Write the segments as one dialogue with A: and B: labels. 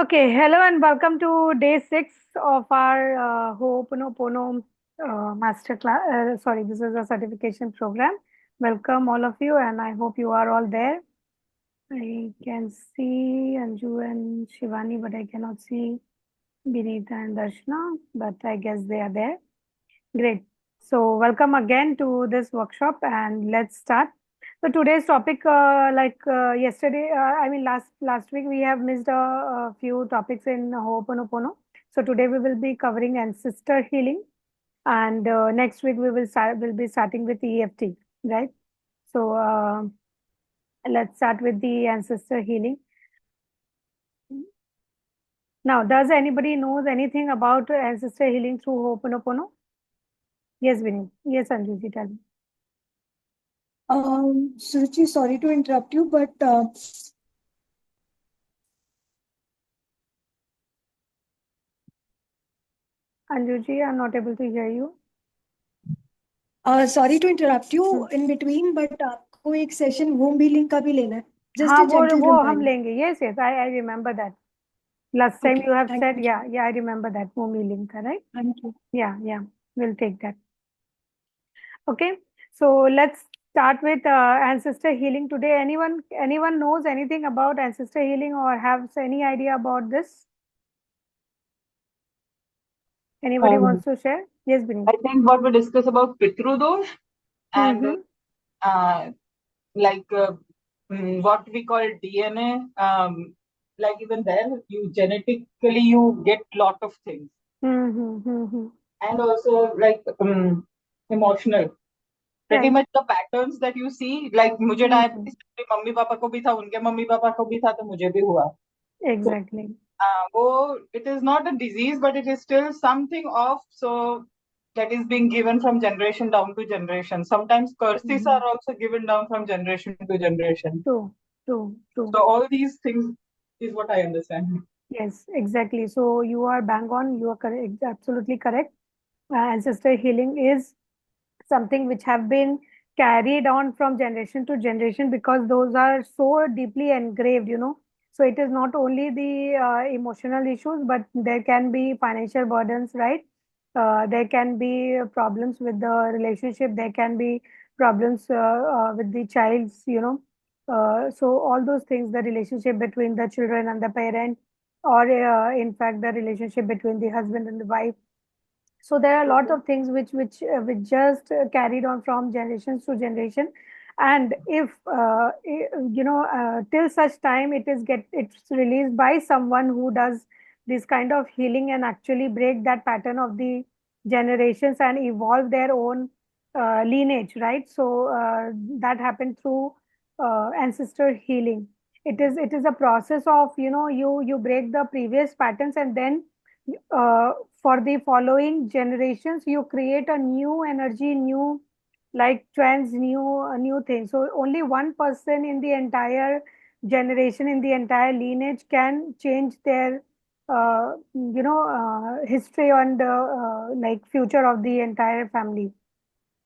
A: Okay, hello and welcome to day 6 of our Ho'oponopono master class. Sorry, this is a certification program. Welcome all of you, and I hope you are all there. I can see Anju and Shivani, but I cannot see Binita and Darshana, but I guess they are there. Great. So, welcome again to this workshop, and let's start. So today's topic, yesterday, last week we have missed a few topics in Ho'oponopono. So today we will be covering ancestor healing, and next week we'll be starting with EFT, right? So let's start with the ancestor healing. Now, does anybody knows anything about ancestor healing through Ho'oponopono? Yes, Vinny. Yes, Anjuji, tell me.
B: Suruchi, sorry to interrupt you, but
A: Anjuji, I'm not able to hear you.
B: sorry to interrupt you in between, but आपको एक session home healing का भी लेना है. Just
A: हाँ
B: a gentle
A: वो हम
B: reminder.
A: लेंगे. Yes, I remember that. Last time
B: Okay,
A: you have
B: thank
A: said,
B: you.
A: yeah, I remember that. Mummy link, right?
B: Thank you.
A: Yeah, we'll take that. Okay, so let's start with ancestor healing today. Anyone knows anything about ancestor healing or has any idea about this? Anybody
C: Um,
A: wants to share? Yes, Bini.
C: I think what we discuss about Pitru dosh and uh, like what we call DNA, like even there, you genetically you get lot of things, and also like emotional. Pretty
A: Right.
C: much the patterns that you see, like मुझे diabetes mummy papa को भी था, उनके mummy papa को भी था, तो मुझे भी हुआ. So
A: Exactly.
C: it is not a disease, but it is still something of so that is being given from generation down to generation. Sometimes curses are also given down from generation to generation.
A: True.
C: So all these things is what I understand.
A: Yes, exactly. So you are bang on. You are correct. Absolutely correct. Ancestor healing is something which have been carried on from generation to generation because those are so deeply engraved. So it is not only the emotional issues, but there can be financial burdens, right? There can be problems with the relationship. There can be problems with the child's. So all those things, the relationship between the children and the parent, or in fact the relationship between the husband and the wife. So there are a lot of things which just carried on from generations to generation. And if till such time it's released by someone who does this kind of healing and actually break that pattern of the generations and evolve their own lineage, right? So that happened through ancestor healing. It is a process of you break the previous patterns, and then uh, for the following generations you create a new energy, new like trends, new things. So only one person in the entire generation, in the entire lineage, can change their history and like future of the entire family.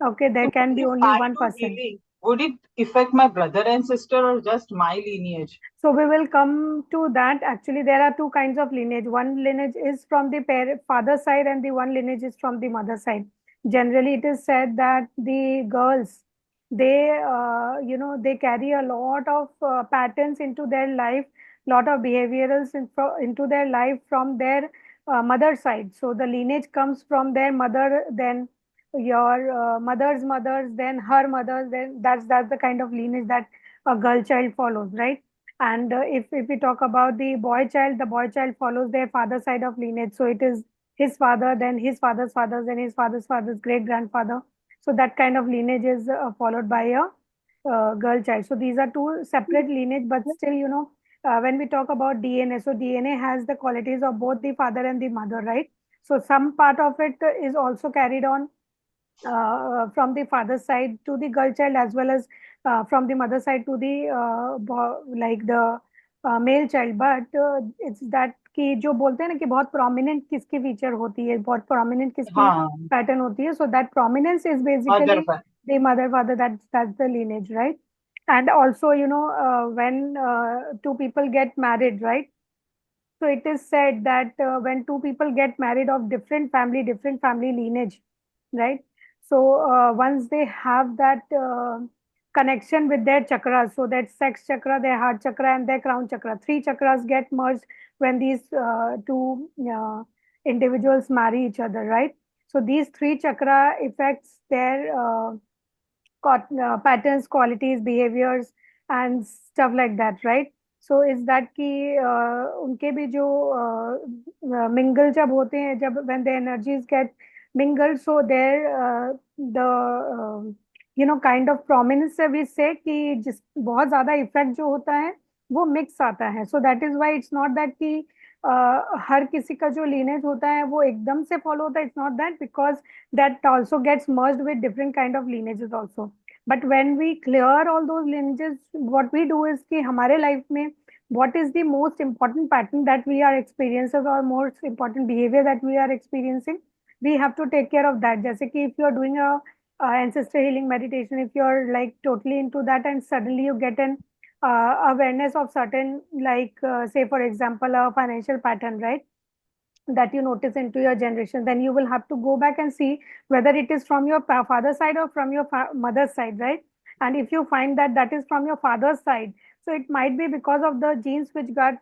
A: Okay, there
C: So
A: can be
C: if
A: only
C: I
A: one
C: do
A: person.
C: healing, would it affect my brother and sister or just my lineage?
A: So we will come to that. Actually, there are two kinds of lineage. One lineage is from the father side, and the one lineage is from the mother side. Generally, it is said that the girls, they carry a lot of patterns into their life, lot of behaviorals into their life from their mother side. So the lineage comes from their mother, then your mother's mothers, then her mothers. Then that's the kind of lineage that a girl child follows, right? And if we talk about the boy child follows their father side of lineage. So it is his father, then his father's father, then his father's father's great grandfather. So that kind of lineage is followed by a girl child. So these are two separate lineage, but still, when we talk about DNA, so DNA has the qualities of both the father and the mother, right? So some part of it is also carried on from the father side to the girl child, as well as from the mother side to the like the male child. But it's that कि जो बोलते हैं ना कि बहुत prominent किसकी feature होती है, बहुत prominent किसकी
C: हाँ,
A: pattern होती है. So that prominence is
C: mother
A: basically
C: पर.
A: the mother father. That's the lineage, right? And also when two people get married, right? So it is said that when two people get married of different family lineage, right? So once they have that connection with their chakras, so that sex chakra, their heart chakra, and their crown chakra, three chakras get merged when these two individuals marry each other, right? So these three chakra affects their patterns, qualities, behaviors, and stuff like that, right? So is that कि उनके भी जो mingle जब होते हैं, जब when the energies get mingled, so there the kind of prominence से we say कि जिस बहुत ज्यादा इफेक्ट जो होता है वो मिक्स आता है. So that is why it's not that कि हर किसी का जो लीनेज होता है वो एकदम से फॉलो होता है. It's not that, because that also gets merged with different kind of lineages also. But when we clear all those lineages, what we do is कि हमारे लाइफ में what is the most important pattern that we are experiencing or most important behavior that we are experiencing, we have to take care of that. जैसे कि if you are doing a ancestor healing meditation, if you are like totally into that and suddenly you get an awareness of certain, like say for example a financial pattern, right, that you notice into your generation, then you will have to go back and see whether it is from your father's side or from your mother's side, right? And if you find that that is from your father's side, so it might be because of the genes which got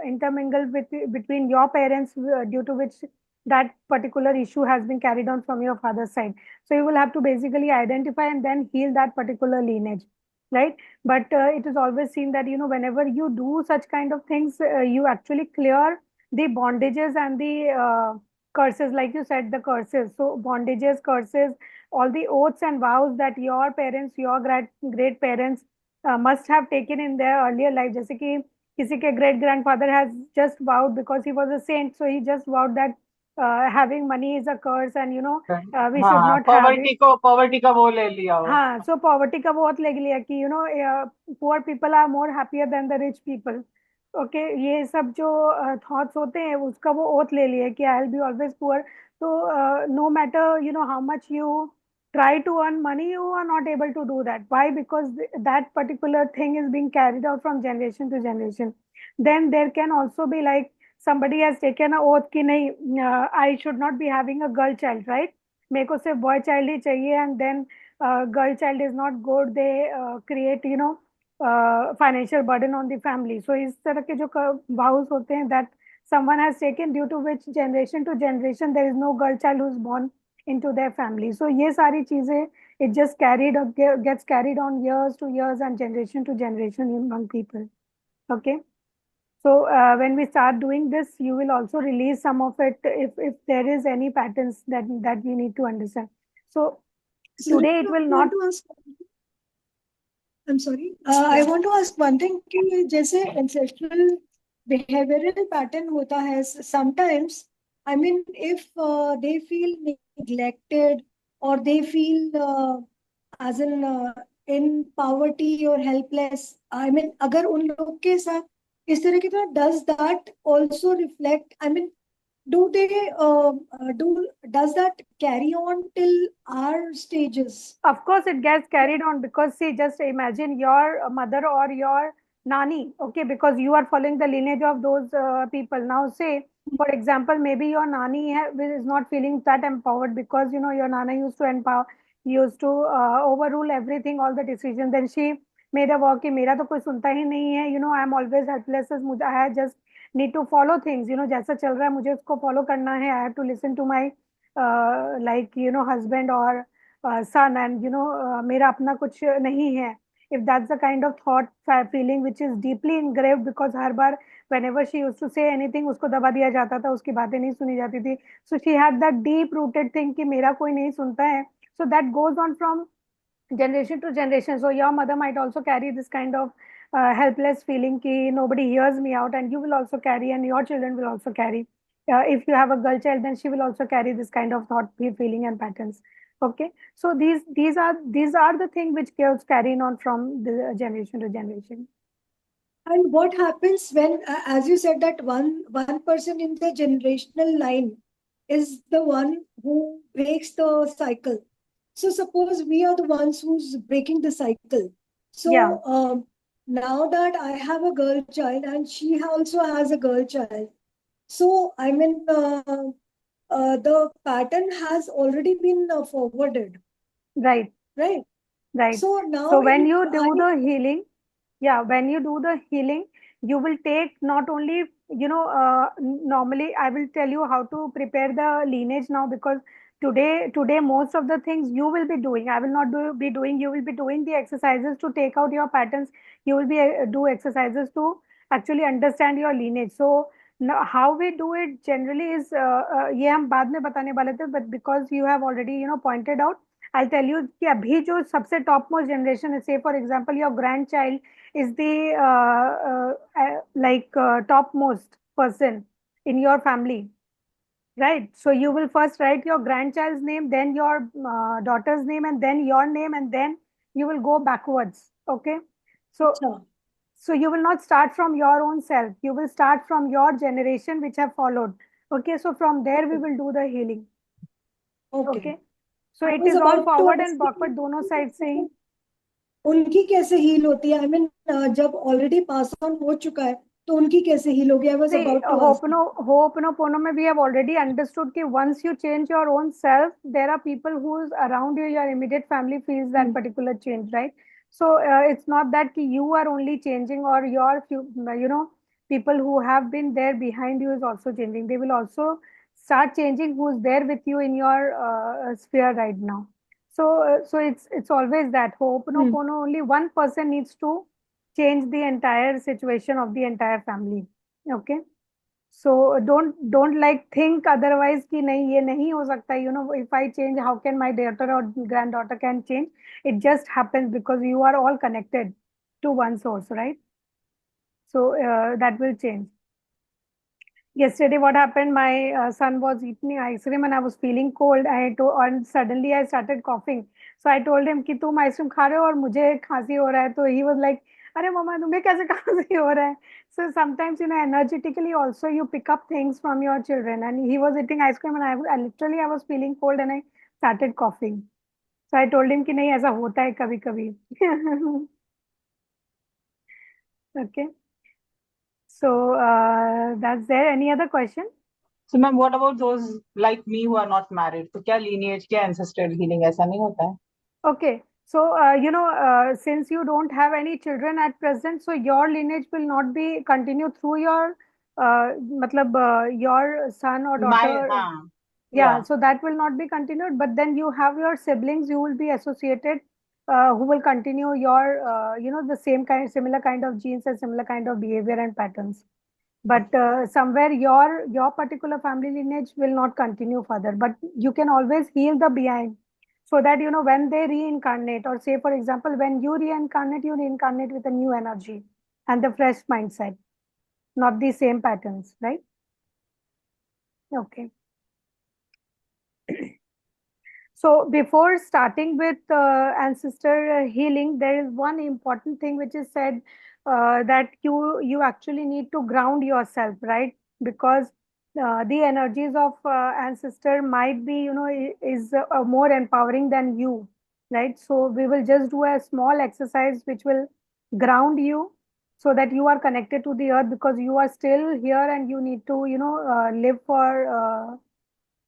A: intermingled with between your parents, due to which that particular issue has been carried on from your father's side. So you will have to basically identify and then heal that particular lineage, right? But it is always seen that whenever you do such kind of things, you actually clear the bondages and the curses, like you said, the curses. So bondages, curses, all the oaths and vows that your parents, your great parents must have taken in their earlier life. जैसे कि किसी के great grandfather has just vowed because he was a saint, so he just vowed that having money is a curse, and we should
C: हाँ,
A: not have it.
C: Poverty का वो ले लिया हो.
A: हाँ, so poverty का बहुत ले लिया कि poor people are more happier than the rich people. Okay, ये सब जो थॉट्स होते हैं उसका वो ओथ ले लिया कि I will be always poor. तो no matter how much you try to earn money, you are not able to do that. Why? Because that particular thing is being carried out from generation to generation. Then there can also be like somebody has taken a oath कि नहीं, I should not be having a girl child, right? मेरे को सिर्फ boy child ही चाहिए, and then girl child is not good, they create financial burden on the family. So इस तरह के जो vows होते हैं that someone has taken, due to which generation to generation there is no girl child who is born into their family. So ये सारी चीजें it just gets carried on years to years and generation to generation among people. Okay. So when we start doing this, you will also release some of it if there is any patterns that we need to understand. So today it will not.
B: I'm sorry. I want to ask one thing कि जैसे ancestral behavioral pattern होता है, sometimes I mean if they feel neglected or they feel as in poverty or helpless, I mean अगर उन लोग के साथ इस तरह की तो does that also reflect, I mean do they does that carry on till our stages?
A: Of course, it gets carried on, because see, just imagine your mother or your nani, okay, because you are following the lineage of those people. Now, say, for example, maybe your nani is not feeling that empowered because your nana used to empower, used to overrule everything, all the decisions. Then she made a walk कि मेरा तो कोई सुनता ही नहीं है, I am always helpless, मुझे I just need to follow things, जैसा चल रहा है मुझे उसको follow करना है. I have to listen to my like husband or son, and मेरा अपना कुछ नहीं है. If that's the kind of thought feeling which is deeply engraved, because her bar whenever she used to say anything उसको दबा दिया जाता था, उसकी बातें नहीं सुनी जाती थी. So she had that deep rooted thing कि मेरा कोई नहीं सुनता है. So that goes on from generation to generation. So your mother might also carry this kind of helpless feeling ki nobody hears me out, and you will also carry, and your children will also carry. If you have a girl child, then she will also carry this kind of thought, feeling, and patterns. Okay, so these are the things which gets carried on from the generation to generation.
B: And what happens when, as you said, that one person in the generational line is the one who breaks the cycle. So suppose we are the ones who's breaking the cycle. So
A: Yeah.
B: now that I have a girl child and she also has a girl child, so I mean, the pattern has already been forwarded,
A: Right,
B: right?
A: right.
B: So now
A: So when
B: if
A: you
B: I,
A: do the healing, yeah, when you do the healing, you will take not only, normally I will tell you how to prepare the lineage now, because today most of the things you will be doing, I will not be doing, you will be doing the exercises to take out your patterns. You will be do exercises to actually understand your lineage. So now how we do it generally is, ये हम बाद में बताने वाले थे, but because you have already pointed out, I'll tell you कि अभी जो सबसे टॉप मोस्ट जनरेशन है, say for example your grandchild is the topmost person in your family, right? So you will first write your grandchild's name, then your daughter's name, and then your name, and then you will go backwards. Okay, so
B: अच्छा,
A: you will not start from your own self, you will start from your generation which have followed. Okay, so from there we
B: okay,
A: will do the healing.
B: okay.
A: Okay, so
B: I
A: it
B: was
A: is all
B: about to
A: forward
B: ask
A: and backward, दोनों
B: you,
A: side से ही.
B: उनकी कैसे heal होती है? I mean, जब already pass on हो चुका है तो उनकी कैसे हील होगी? I was
A: See,
B: about to ask you.
A: Ho'oponopono, we have already understood that once you change your own self, there are people who's around you, your immediate family feels that particular change, right? So it's not that you are only changing, or people who have been there behind you is also changing. They will also start changing who's there with you in your sphere right now. So it's always that Ho'oponopono, only one person needs to change the entire situation of the entire family. Okay, so don't like think otherwise कि नहीं ये नहीं हो सकता, if I change, how can my daughter or granddaughter can change? It just happens because you are all connected to one source, right? So that will change. Yesterday, what happened? My son was eating ice cream and I was feeling cold. And suddenly I started coughing. So I told him कि तुम ice cream खा रहे हो और मुझे खांसी हो रहा है. तो he was like, अरे मम्मा तुम्हें कैसे खांसी हो रहा है? So sometimes energetically also you pick up things from your children. And he was eating ice cream and I was feeling cold and I started coughing. So I told him कि नहीं ऐसा होता है कभी कभी. Okay. So that's there. Any other question?
C: So ma'am, what about those like me who are not married? तो क्या lineage, क्या ancestral healing ऐसा नहीं होता है?
A: Okay, so since you don't have any children at present, so your lineage will not be continued through your, your son or
C: My,
A: daughter.
C: हाँ,
A: Yeah,
C: yeah.
A: so that will not be continued. But then you have your siblings, you will be associated, who will continue your, the similar kind of genes and similar kind of behavior and patterns. But somewhere your particular family lineage will not continue further, but you can always heal the behind, so that when they reincarnate, or say for example when you reincarnate with a new energy and the fresh mindset, not the same patterns, right? Okay. So before starting with ancestor healing, there is one important thing which is said, that you actually need to ground yourself, right? Because the energies of ancestor might be, is more empowering than you, right? So we will just do a small exercise which will ground you, so that you are connected to the earth, because you are still here and you need to, live for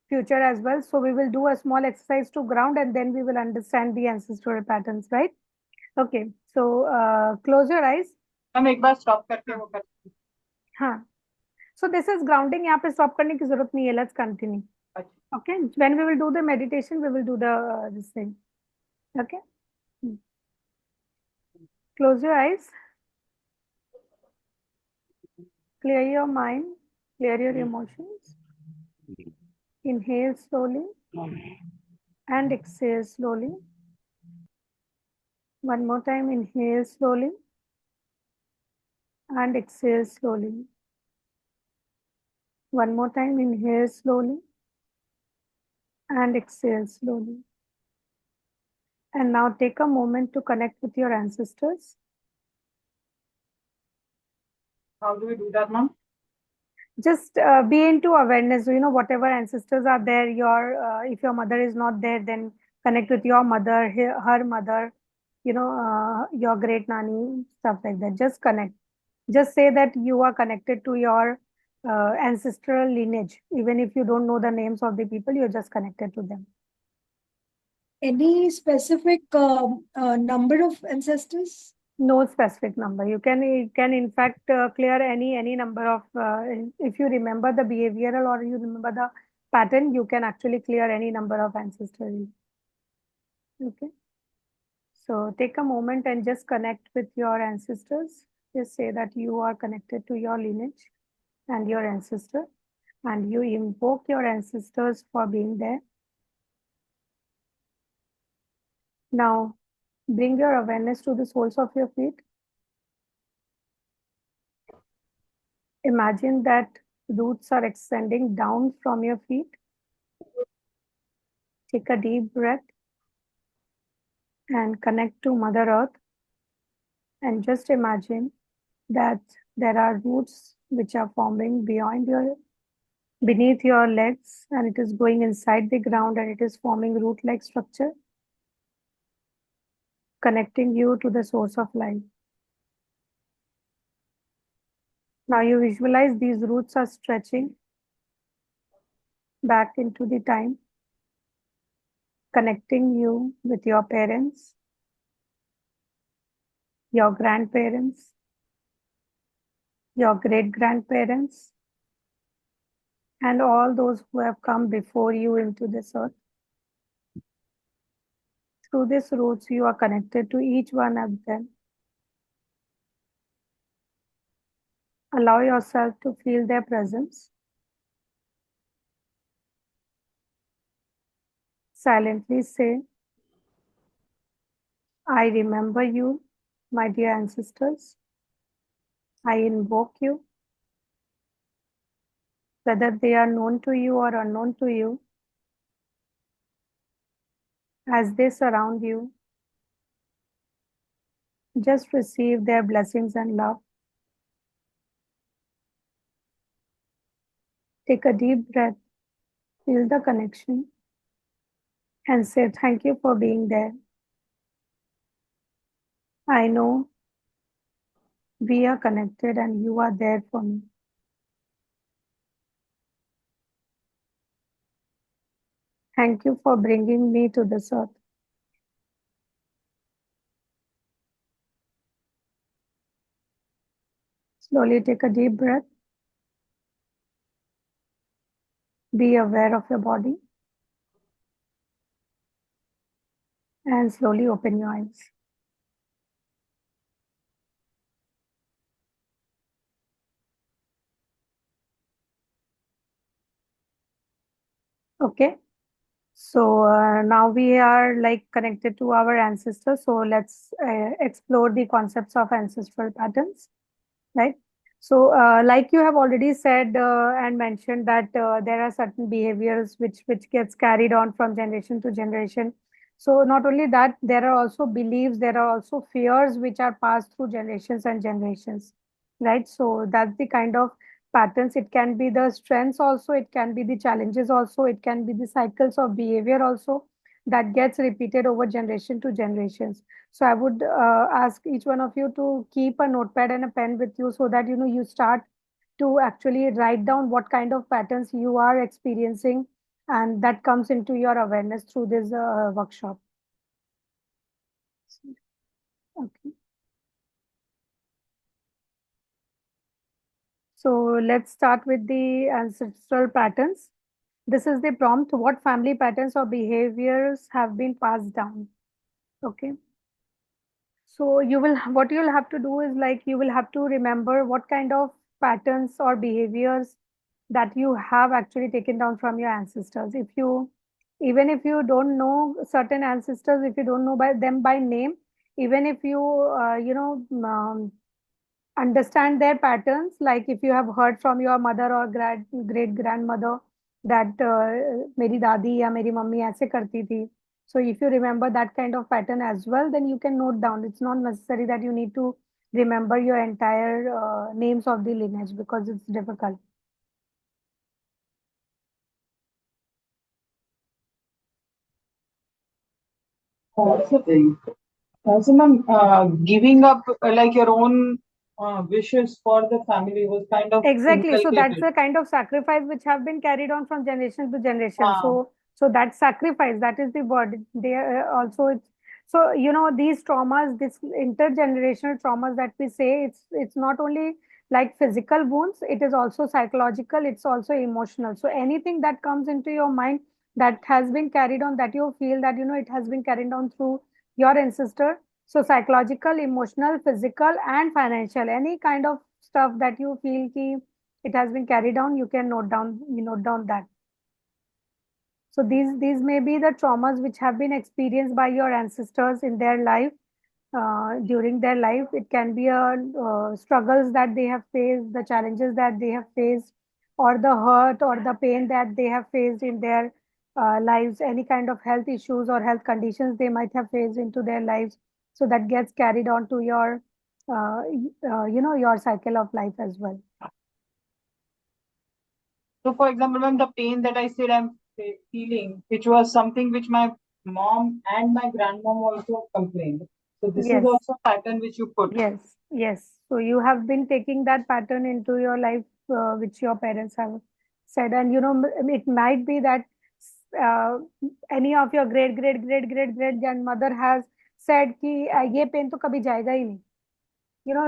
A: future as well. So we will do a small exercise to ground, and then we will understand the ancestral patterns, right? Okay, so close your eyes.
C: हम एक बार stop करके
A: हाँ
C: वो करते
A: हाँ. So this is grounding. यहाँ पे stop करने की जरूरत नहीं है. Let's continue.
C: हैं.
A: Okay, when we will do the meditation, we will do the this thing. Okay. Close your eyes. Clear your mind. Clear your emotions. Inhale slowly and exhale slowly. One more time. Inhale slowly and exhale slowly. One more time. Inhale slowly and exhale slowly. And now take a moment to connect with your ancestors.
C: How do we do that, ma'am?
A: Just be into awareness. Whatever ancestors are there, if your mother is not there, then connect with your mother, her mother. your great nanny, stuff like that. Just connect. Just say that you are connected to your ancestral lineage. Even if you don't know the names of the people, you're just connected to them.
B: Any specific number of ancestors?
A: No specific number. You can in fact clear any number of if you remember the behavioral or you remember the pattern, you can actually clear any number of ancestors. Okay. So take a moment and just connect with your ancestors. Just say that you are connected to your lineage and your ancestor, and you invoke your ancestors for being there. Now, bring your awareness to the soles of your feet. Imagine that roots are extending down from your feet. Take a deep breath and connect to Mother Earth. And just imagine that there are roots which are forming beneath your legs, and it is going inside the ground and it is forming root-like structure, connecting you to the source of life. Now you visualize these roots are stretching back into the time, connecting you with your parents, your grandparents, your great-grandparents, and all those who have come before you into this earth. Through these roots, you are connected to each one of them. Allow yourself to feel their presence. Silently say, I remember you, my dear ancestors. I invoke you. Whether they are known to you or unknown to you, as they surround you, just receive their blessings and love. Take a deep breath, feel the connection, and say thank you for being there. I know we are connected and you are there for me. Thank you for bringing me to this earth. Slowly take a deep breath. Be aware of your body. And slowly open your eyes. Okay. So now we are like connected to our ancestors. So let's explore the concepts of ancestral patterns, right? So like you have already said and mentioned that there are certain behaviors which gets carried on from generation to generation. So not only that, there are also beliefs, there are also fears which are passed through generations and generations, right? So that's the kind of patterns. It can be the strengths also, it can be the challenges also, it can be the cycles of behavior also that gets repeated over generation to generations. So I would ask each one of you to keep a notepad and a pen with you so that you start to actually write down what kind of patterns you are experiencing, and that comes into your awareness through this workshop. Okay. So let's start with the ancestral patterns. This is the prompt. What family patterns or behaviors have been passed down? Okay. So what you'll have to do is like you will have to remember what kind of patterns or behaviors that you have actually taken down from your ancestors. Even if you don't know certain ancestors, if you don't know them by name, even if you, understand their patterns, like if you have heard from your mother or great grandmother that मेरी दादी या मेरी mummy ऐसे करती थी. So if you remember that kind of pattern as well, then you can note down. It's not necessary that you need to remember your entire names of the lineage because it's difficult.
C: Also, So, ma'am, giving up like your own wishes for the family was kind of
A: Exactly. So that's
C: inculcated.
A: the kind of sacrifice which have been carried on from generation to generation.
C: Uh,
A: So that sacrifice, that is the word. They also it's so these traumas, this intergenerational traumas that we say, it's not only like physical wounds, it is also psychological, it's also emotional. So anything that comes into your mind that has been carried on, that you feel that it has been carried on through your ancestor. So psychological, emotional, physical, and financial, any kind of stuff that you feel ki it has been carried on, you can note down that. So these may be the traumas which have been experienced by your ancestors in their life, during their life. It can be struggles that they have faced, the challenges that they have faced, or the hurt or the pain that they have faced in their lives, any kind of health issues or health conditions they might have faced into their lives. So that gets carried on to your, your cycle of life as well.
C: so, for example, ma'am, the pain that I said I'm feeling, which was something which my mom and my grandmom also complained. So, this is
A: Yes.
C: also a pattern which you put.
A: Yes, yes. So you have been taking that pattern into your life, which your parents have said, and it might be that uh, any of your great grandmother has said कि ये pen तो कभी जाएगा ही नहीं.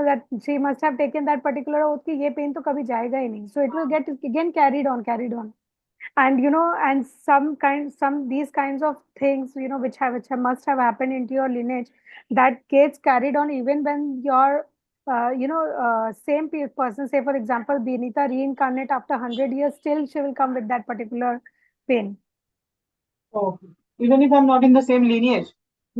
A: That she must have taken that particular oath कि ये pen तो कभी जाएगा ही नहीं. So it will get again carried on, and and some these kinds of things which must have happened into your lineage, that gets carried on even when your same person, say for example Benita, reincarnate after 100 years, still she will come with that particular pain.
C: Oh, even if I'm not in the same lineage.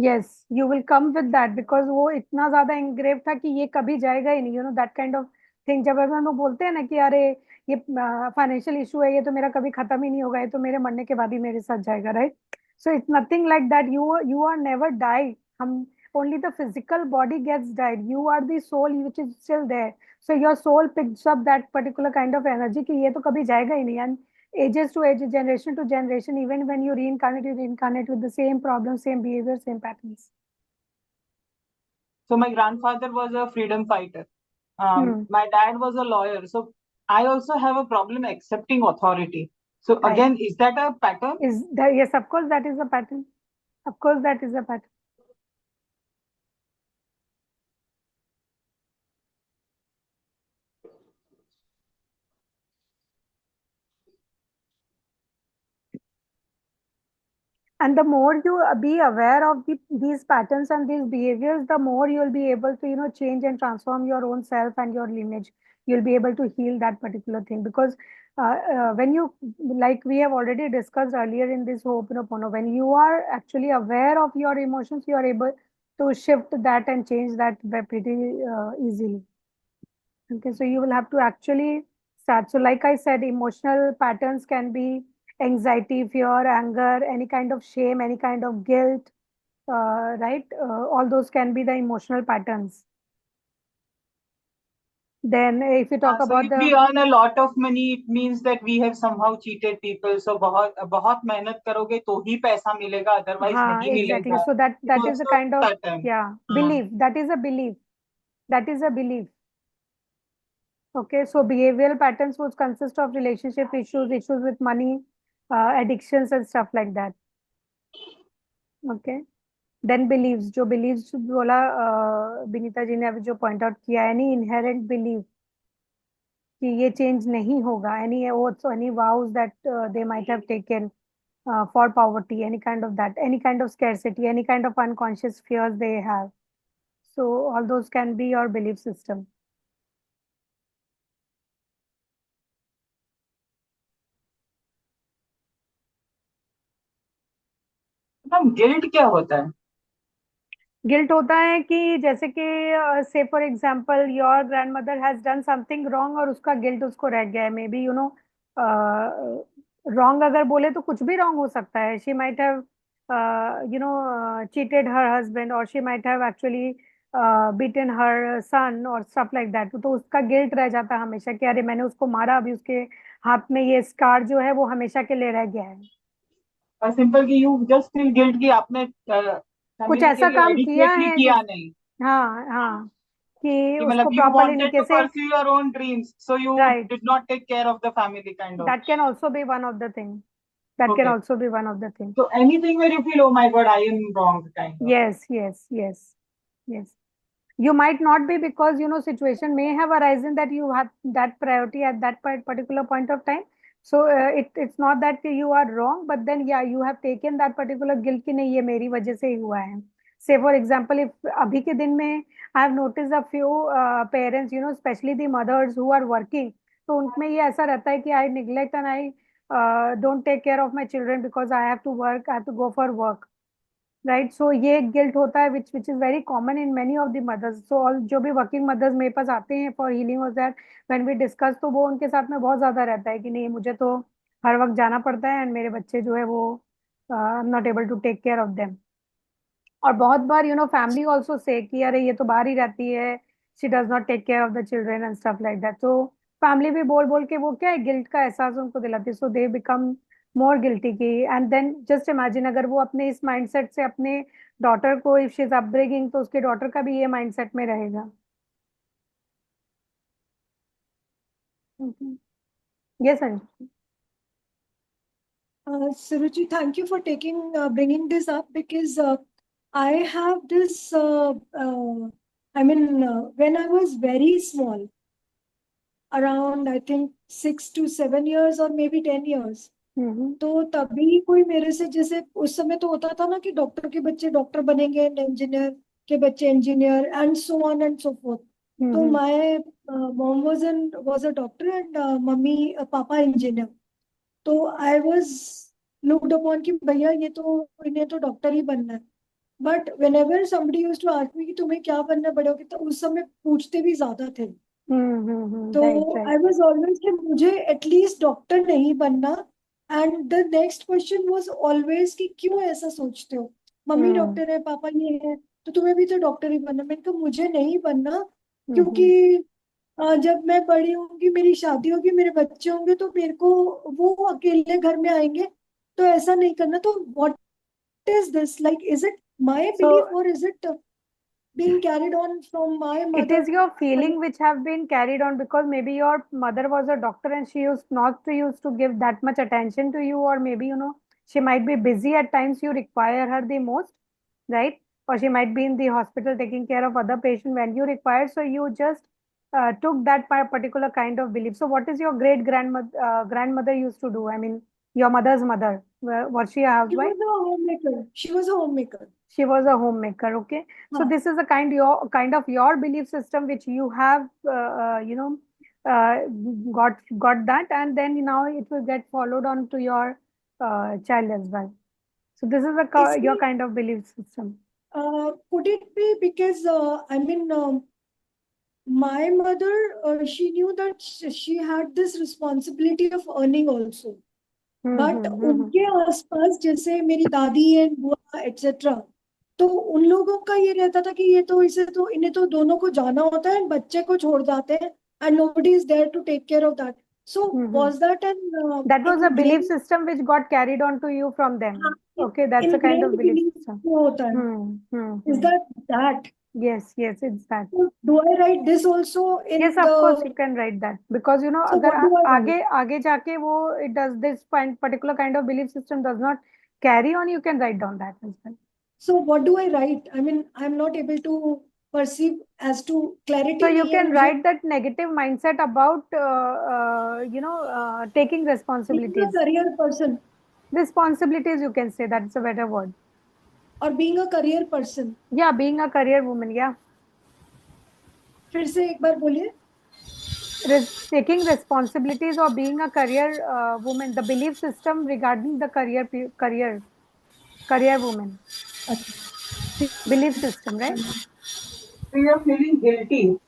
A: Yes, you will come with that because वो इतना ज्यादा इंग्रेव था कि ये कभी जाएगा ही नहीं, that kind of thing. जब हम लोग बोलते हैं ना कि अरे ये फाइनेंशियल इशू है, ये तो मेरा कभी खत्म ही नहीं होगा, ये तो मेरे मरने के बाद ही मेरे साथ जाएगा, right? So it's nothing like that. You are never die. हम only the physical body gets died. You are the soul which is still there. So your soul picks up that particular kind of energy कि ये तो कभी जाएगा ही नहीं. And ages to age, generation to generation, even when you reincarnate with the same problems, same behavior, same patterns.
C: So, my grandfather was a freedom fighter.
A: Hmm.
C: My dad was a lawyer. So, I also have a problem accepting authority. So,
A: Right.
C: again, is that a pattern?
A: Is that, yes, of course, that is a pattern. Of course, that is a pattern. And the more you be aware of these patterns and these behaviors, the more you'll be able to change and transform your own self and your lineage. You'll be able to heal that particular thing, because when you, like we have already discussed earlier in this Ho'oponopono, when you are actually aware of your emotions, you are able to shift that and change that pretty easily. Okay, so you will have to actually start. So, like I said, emotional patterns can be anxiety, fear, anger, any kind of shame, any kind of guilt, right? All those can be the emotional patterns. Then, if you talk
C: So,
A: about
C: if we
A: the,
C: earn a lot of money, it means that we have somehow cheated people. So, बहुत मेहनत करोगे तो ही पैसा मिलेगा, otherwise नहीं
A: exactly.
C: मिलेगा.
A: So
C: It's
A: that is a
C: also
A: kind of,
C: pattern.
A: yeah, belief. That is a belief. That is a belief. Okay, so behavioral patterns would consist of relationship issues, issues with money, addictions, and stuff like that. Okay. Then believes, जो believes बोला विनीता जी ने अभी जो point out किया, any inherent believe कि ये change नहीं होगा, any oaths, any vows that they might have taken for poverty, any kind of that, any kind of scarcity, any kind of unconscious fears they have. So all those can be your belief system.
C: Ma'am, guilt क्या होता है?
A: Guilt होता है कि जैसे कि से for example your grandmother has done something wrong और उसका गिल्ट उसको रह गया है, मे बी रॉन्ग अगर बोले तो कुछ भी रॉन्ग हो सकता है. She might have cheated her husband, और she might have actually beaten her son और स्टफ लाइक दैट. तो उसका गिल्ट रह जाता है हमेशा कि अरे मैंने उसको मारा, अभी उसके हाथ में ये स्कार जो है वो हमेशा के लिए रह गया है.
C: सिंपल कि यू जस्ट फील गिल्ट कि आपने
A: कुछ
C: फैमिली के
A: ऐसा
C: लिए
A: काम किया
C: एडिक्वेटली
A: है
C: किया
A: जिस,
C: नहीं,
A: हाँ हाँ, कि
C: कि
A: उसको
C: मतलब यू
A: प्रॉपर
C: वांटेड
A: तरीके
C: टू
A: से,
C: pursue your own dreams so you
A: right,
C: did not take care of the family kind of.
A: That can also be one of the thing, that can
C: Okay.
A: Also be one of the thing.
C: So anything where you feel, oh my God, I am wrong, kind of.
A: Yes, yes, yes, yes. You might not be, because situation may have arisen that you had that priority at that particular point of time. So it's not that you are wrong, but then yeah, you have taken that particular guilt कि नहीं, ये मेरी वजह से ही हुआ है. Say for example, if अभी के दिन में I have noticed a few parents, especially the mothers who are working, तो उनमें ये ऐसा रहता है कि I neglect and I don't take care of my children because I have to work, I have to go for work. Right, so ये एक guilt होता है which is very common in many of the mothers. So all जो भी working mothers मेरे पास आते हैं फॉर हीलिंग और दैट, व्हेन वी डिस्कस, तो वो उनके साथ में बहुत ज्यादा रहता है कि नहीं, मुझे तो हर वक्त जाना पड़ता है एंड मेरे बच्चे जो है वो I am not able to take care of them. और बहुत बार फैमिली ऑल्सो से कि अरे ये तो बाहर ही रहती है, she does not take care of the children and stuff like that. तो फैमिली भी बोल बोल के वो क्या है, गिल्ट का एहसास उनको दिलाती है, सो दे बिकम मोर गिल्टी की. एंड देन जस्ट इमेजिन, अगर वो अपने इस माइंडसेट से अपने डॉटर को, इफ शी इज अपब्रिंगिंग, तो उसके डॉटर का भी ये माइंडसेट में रहेगा. Yes Anjali.
B: Suruchi, thank you for bringing this up because I have this. When I was very small, around I think 6 to 7 years or maybe 10 years, तो तभी कोई मेरे से, जैसे उस समय तो होता था ना कि डॉक्टर के बच्चे डॉक्टर बनेंगे एंड इंजीनियर के बच्चे engineer and so on and so forth. तो my mom was a doctor and mummy papa engineer. तो आई वाज लुक्ड अपॉन कि भैया ये तो, इन्हें तो डॉक्टर ही बनना है. But whenever somebody used to ask me कि तुम्हें क्या बनना है बड़े होके, तो उस समय पूछते भी ज्यादा थे. तो
A: right right.
B: I was always कि मुझे एटलीस्ट डॉक्टर नहीं बनना. And the next question was always कि क्यों ऐसा सोचते हो, मम्मी डॉक्टर है पापा ये है तो तुम्हें भी तो डॉक्टर ही बनना. मैंने कहा मुझे नहीं बनना, क्योंकि जब मैं बड़ी होंगी, मेरी शादी होगी, मेरे बच्चे होंगे, तो मेरे को वो अकेले घर में आएंगे. तो ऐसा नहीं करना. तो what is this like, is it my
A: so
B: belief or is it being carried on from my
A: it
B: mother?
A: is your feeling which have been carried on because maybe your mother was a doctor and she used to give that much attention to you, or maybe she might be busy at times, you require her the most, right? Or she might be in the hospital taking care of other patient when you require, so you just took that particular kind of belief. So what is your great grandmother used to do? I mean, your mother's mother, was she a
B: She
A: housewife?
B: was a homemaker. She was a homemaker.
A: She was a homemaker. Okay, so
B: Huh.
A: this is a kind of your belief system which you have uh, got that, and then now it will get followed on to your child as well. So this is
B: Is
A: your
B: it,
A: kind of belief system.
B: could it be because, my mother, she knew that she had this responsibility of earning also. But
A: Hmm.
B: उनके आसपास जैसे मेरी दादी and बुआ etcetera, तो उन लोगों का ये रहता था कि ये तो, इसे तो, इन्हें तो दोनों को जाना होता है एंड बच्चे को छोड़ जाते हैं and nobody is there to take care of that. So
A: Hmm.
B: Was that an
A: That was a belief
B: ingrain,
A: system which got carried on to you from them. Okay, that's a kind
B: ingrained
A: of belief
B: belief
A: system.
B: जो होता है, is
A: Hmm.
B: That
A: Yes, yes, it's that.
B: Do I right this also
A: Yes,
B: in the,
A: of course you can write that because
B: सो
A: अगर
B: what do I right?
A: आगे आगे जाके वो it does this particular kind of belief system does not carry on, you can write down that as well.
B: So what do I write? I mean, I'm not able to perceive as to
A: So
B: clarity
A: you
B: नहीं है
A: can
B: मुझे.
A: write that negative mindset about taking
B: Being a
A: responsibilities.
B: career person
A: Responsibilities, you can say, that's a better word.
B: or being a career person.
A: Yeah, being a career woman. Yeah,
B: फिर से एक बार बोलिए.
A: taking responsibilities or being a career woman. The belief system regarding the career woman
B: अच्छा.
A: belief system, right?
C: So you're feeling guilty.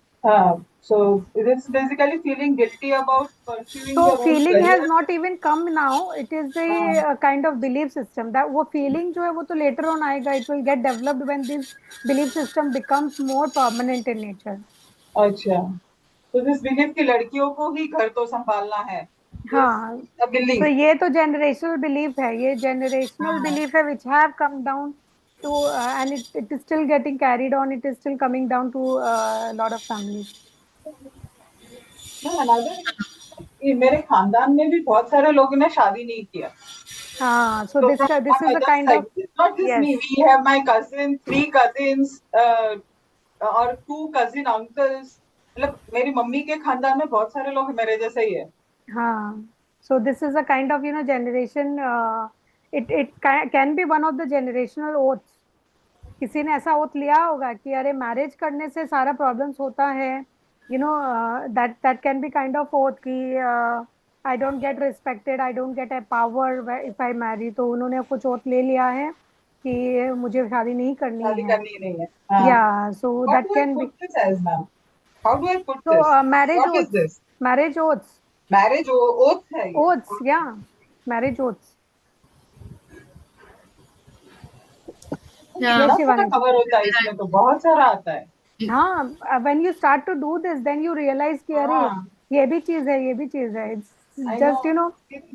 C: So it is basically feeling guilty about pursuing
A: So
C: your own
A: feeling has
C: career.
A: not even come now. It is the kind of belief system that वो feeling जो है वो तो later on आएगा. It will get developed when this belief system becomes more permanent in nature.
C: अच्छा, तो this belief की लड़कियों को ही घर तो संभालना है. This
A: हाँ,
C: is a
A: so
C: belief.
A: ये तो generational belief है. ये generational
C: हाँ.
A: belief है which have come down So, and it is still getting carried on. It is still coming down to a lot of families.
C: No, another मेरे खानदान में भी बहुत सारे लोगों ने शादी नहीं किया.
A: So
C: So
A: this
C: from
A: this
C: my
A: is a
C: mother's
A: kind
C: side,
A: of,
C: it's not just
A: yes.
C: me. We have my cousin, 3 cousins, और 2 cousin uncles. मतलब मेरी मम्मी के खानदान में बहुत सारे लोग मेरे जैसे ही है.
A: So this is a kind of, generation. It can be one of the generational oaths. किसी ने ऐसा ओथ लिया होगा कि अरे मैरिज करने से सारा प्रॉब्लम्स होता है, that can be kind of oath कि I don't get respected, I don't get a power if I marry, तो उन्होंने कुछ ओथ ले लिया है कि मुझे शादी नहीं करनी
C: शादी
A: है.
C: करनी ही नहीं है. हाँ.
A: या सो
C: What
A: that
C: do I
A: can be.
C: put this as, ma'am? How do I put
A: So
C: this?
A: Marriage
C: What is
A: oaths.
C: this?
A: Marriage oaths.
C: Marriage oath है ये.
A: ओथ्स, या मैरिज ओथ्स.
C: कितना सारा कवर होता है इसमें, तो बहुत सारा आता है.
A: हाँ, when you start to do this, then you realize कि अरे ये भी चीज है, ये भी चीज है. It's just,